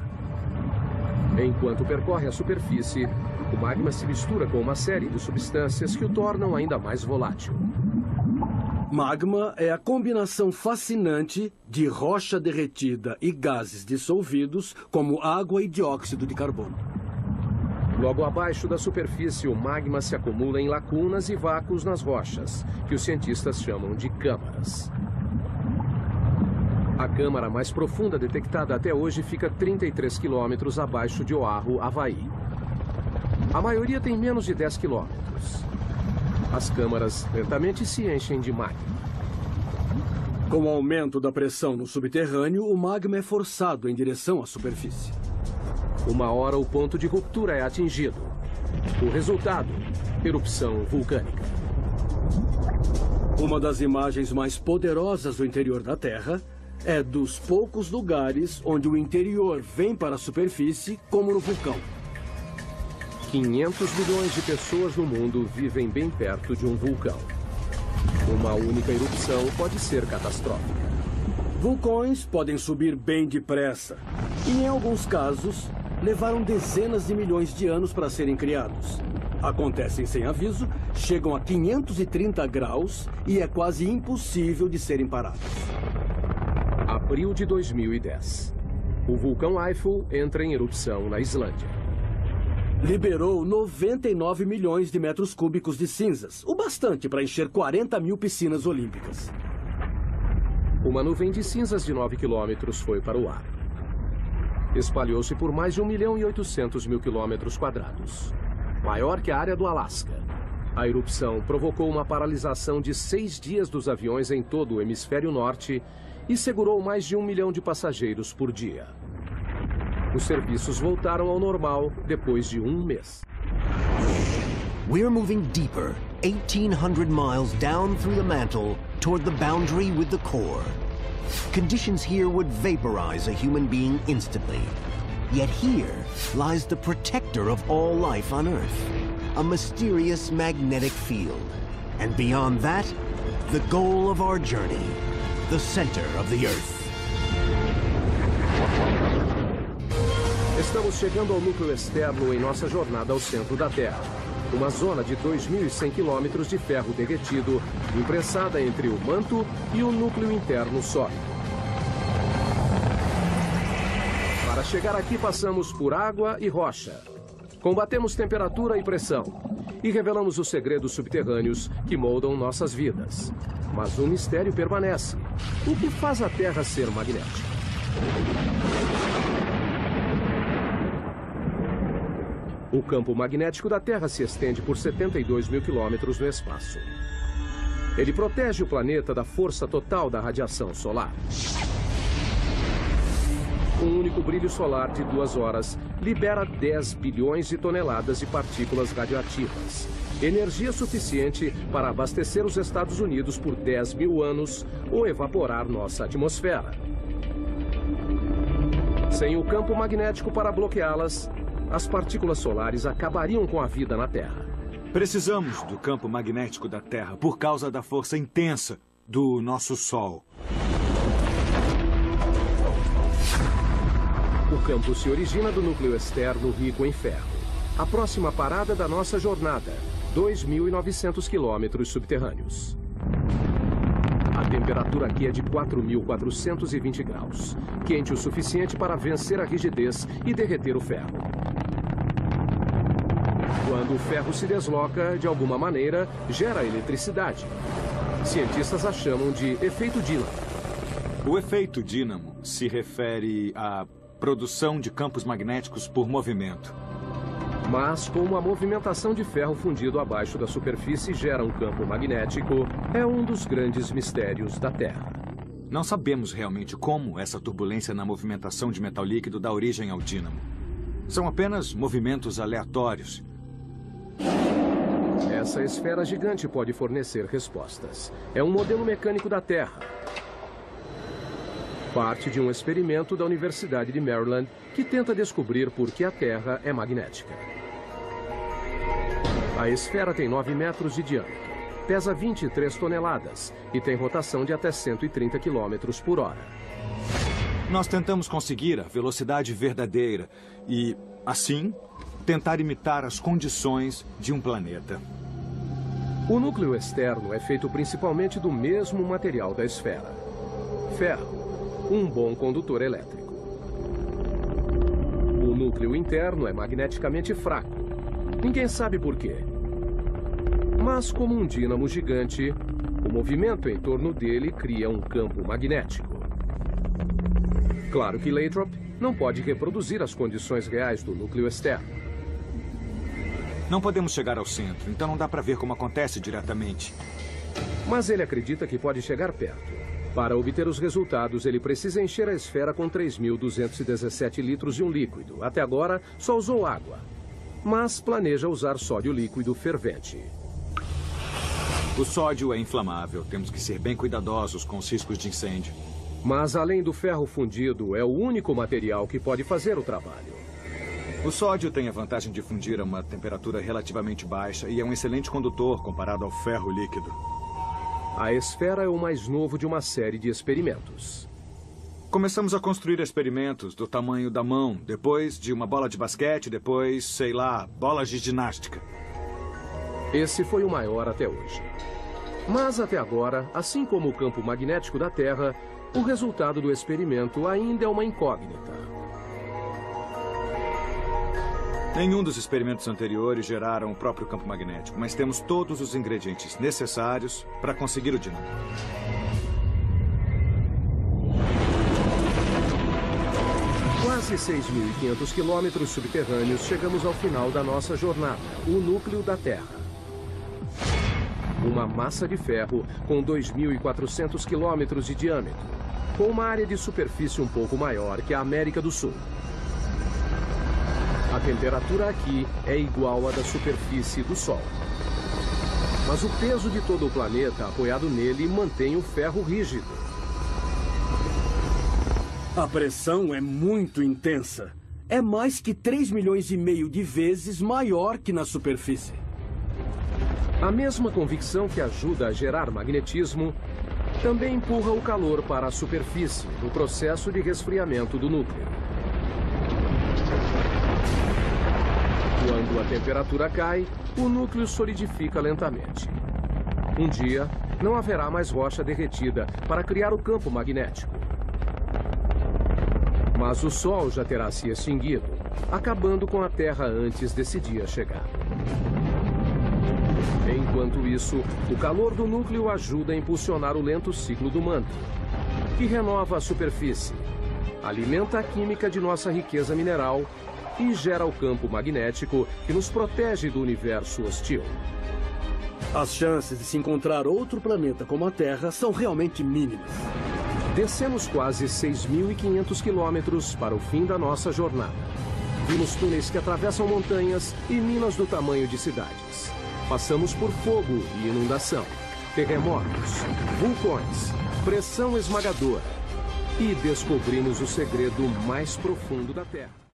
Enquanto percorre a superfície, o magma se mistura com uma série de substâncias que o tornam ainda mais volátil. Magma é a combinação fascinante de rocha derretida e gases dissolvidos, como água e dióxido de carbono. Logo abaixo da superfície, o magma se acumula em lacunas e vácuos nas rochas, que os cientistas chamam de câmaras. A câmara mais profunda detectada até hoje fica 33 quilômetros abaixo de Oahu, Havaí. A maioria tem menos de 10 quilômetros. As câmaras lentamente se enchem de magma. Com o aumento da pressão no subterrâneo, o magma é forçado em direção à superfície. Uma hora o ponto de ruptura é atingido. O resultado, erupção vulcânica. Uma das imagens mais poderosas do interior da Terra é dos poucos lugares onde o interior vem para a superfície, como no vulcão. 500 milhões de pessoas no mundo vivem bem perto de um vulcão. Uma única erupção pode ser catastrófica. Vulcões podem subir bem depressa. E, em alguns casos, levaram dezenas de milhões de anos para serem criados. Acontecem sem aviso, chegam a 530 graus e é quase impossível de serem parados. Abril de 2010. O vulcão Eiffel entra em erupção na Islândia. Liberou 99 milhões de metros cúbicos de cinzas, o bastante para encher 40 mil piscinas olímpicas. Uma nuvem de cinzas de 9 quilômetros foi para o ar. Espalhou-se por mais de 1.800.000 quilômetros quadrados. Maior que a área do Alasca. A erupção provocou uma paralisação de 6 dias dos aviões em todo o hemisfério norte e segurou mais de 1 milhão de passageiros por dia. Os serviços voltaram ao normal depois de um mês. We're moving deeper, 1,800 miles down through the mantle toward the boundary with the core. Conditions here would vaporize a human being instantly. Yet here lies the protector of all life on Earth, a mysterious magnetic field. And beyond that, the goal of our journey, the center of the Earth. Estamos chegando ao núcleo externo em nossa jornada ao centro da Terra. Uma zona de 2.100 quilômetros de ferro derretido, imprensada entre o manto e o núcleo interno sólido. Para chegar aqui, passamos por água e rocha. Combatemos temperatura e pressão. E revelamos os segredos subterrâneos que moldam nossas vidas. Mas um mistério permanece. O que faz a Terra ser magnética? O campo magnético da Terra se estende por 72 mil quilômetros no espaço. Ele protege o planeta da força total da radiação solar. Um único brilho solar de 2 horas libera 10 bilhões de toneladas de partículas radioativas. Energia suficiente para abastecer os Estados Unidos por 10 mil anos ou evaporar nossa atmosfera. Sem o campo magnético para bloqueá-las, as partículas solares acabariam com a vida na Terra. Precisamos do campo magnético da Terra por causa da força intensa do nosso Sol. O campo se origina do núcleo externo rico em ferro. A próxima parada da nossa jornada, 2.900 quilômetros subterrâneos. A temperatura aqui é de 4.420 graus. Quente o suficiente para vencer a rigidez e derreter o ferro. Quando o ferro se desloca, de alguma maneira, gera eletricidade. Cientistas a chamam de efeito dínamo. O efeito dínamo se refere à produção de campos magnéticos por movimento. Mas como a movimentação de ferro fundido abaixo da superfície gera um campo magnético, é um dos grandes mistérios da Terra. Não sabemos realmente como essa turbulência na movimentação de metal líquido dá origem ao dínamo. São apenas movimentos aleatórios. Essa esfera gigante pode fornecer respostas. É um modelo mecânico da Terra. Parte de um experimento da Universidade de Maryland que tenta descobrir por que a Terra é magnética. A esfera tem 9 metros de diâmetro, pesa 23 toneladas e tem rotação de até 130 quilômetros por hora. Nós tentamos conseguir a velocidade verdadeira e, assim, tentar imitar as condições de um planeta. O núcleo externo é feito principalmente do mesmo material da esfera: ferro, um bom condutor elétrico. O núcleo interno é magneticamente fraco. Ninguém sabe por quê. Mas, como um dínamo gigante, o movimento em torno dele cria um campo magnético. Claro que Lathrop não pode reproduzir as condições reais do núcleo externo. Não podemos chegar ao centro, então não dá para ver como acontece diretamente. Mas ele acredita que pode chegar perto. Para obter os resultados, ele precisa encher a esfera com 3.217 litros de um líquido. Até agora, só usou água. Mas planeja usar sódio líquido fervente. O sódio é inflamável. Temos que ser bem cuidadosos com os riscos de incêndio. Mas, além do ferro fundido, é o único material que pode fazer o trabalho. O sódio tem a vantagem de fundir a uma temperatura relativamente baixa e é um excelente condutor comparado ao ferro líquido. A esfera é o mais novo de uma série de experimentos. Começamos a construir experimentos do tamanho da mão, depois de uma bola de basquete, depois, sei lá, bolas de ginástica. Esse foi o maior até hoje. Mas até agora, assim como o campo magnético da Terra, o resultado do experimento ainda é uma incógnita. Nenhum dos experimentos anteriores geraram o próprio campo magnético, mas temos todos os ingredientes necessários para conseguir o dínamo. Quase 6.500 quilômetros subterrâneos, chegamos ao final da nossa jornada, o núcleo da Terra. Uma massa de ferro com 2.400 quilômetros de diâmetro, com uma área de superfície um pouco maior que a América do Sul. A temperatura aqui é igual à da superfície do Sol. Mas o peso de todo o planeta apoiado nele mantém o ferro rígido. A pressão é muito intensa. É mais que 3,5 milhões de vezes maior que na superfície. A mesma convicção que ajuda a gerar magnetismo também empurra o calor para a superfície no processo de resfriamento do núcleo. Quando a temperatura cai, o núcleo solidifica lentamente. Um dia, não haverá mais rocha derretida para criar o campo magnético. Mas o Sol já terá se extinguido, acabando com a Terra antes desse dia chegar. Enquanto isso, o calor do núcleo ajuda a impulsionar o lento ciclo do manto, que renova a superfície, alimenta a química de nossa riqueza mineral e gera o campo magnético que nos protege do universo hostil. As chances de se encontrar outro planeta como a Terra são realmente mínimas. Descemos quase 6.500 quilômetros para o fim da nossa jornada. Vimos túneis que atravessam montanhas e minas do tamanho de cidades. Passamos por fogo e inundação, terremotos, vulcões, pressão esmagadora e descobrimos o segredo mais profundo da Terra.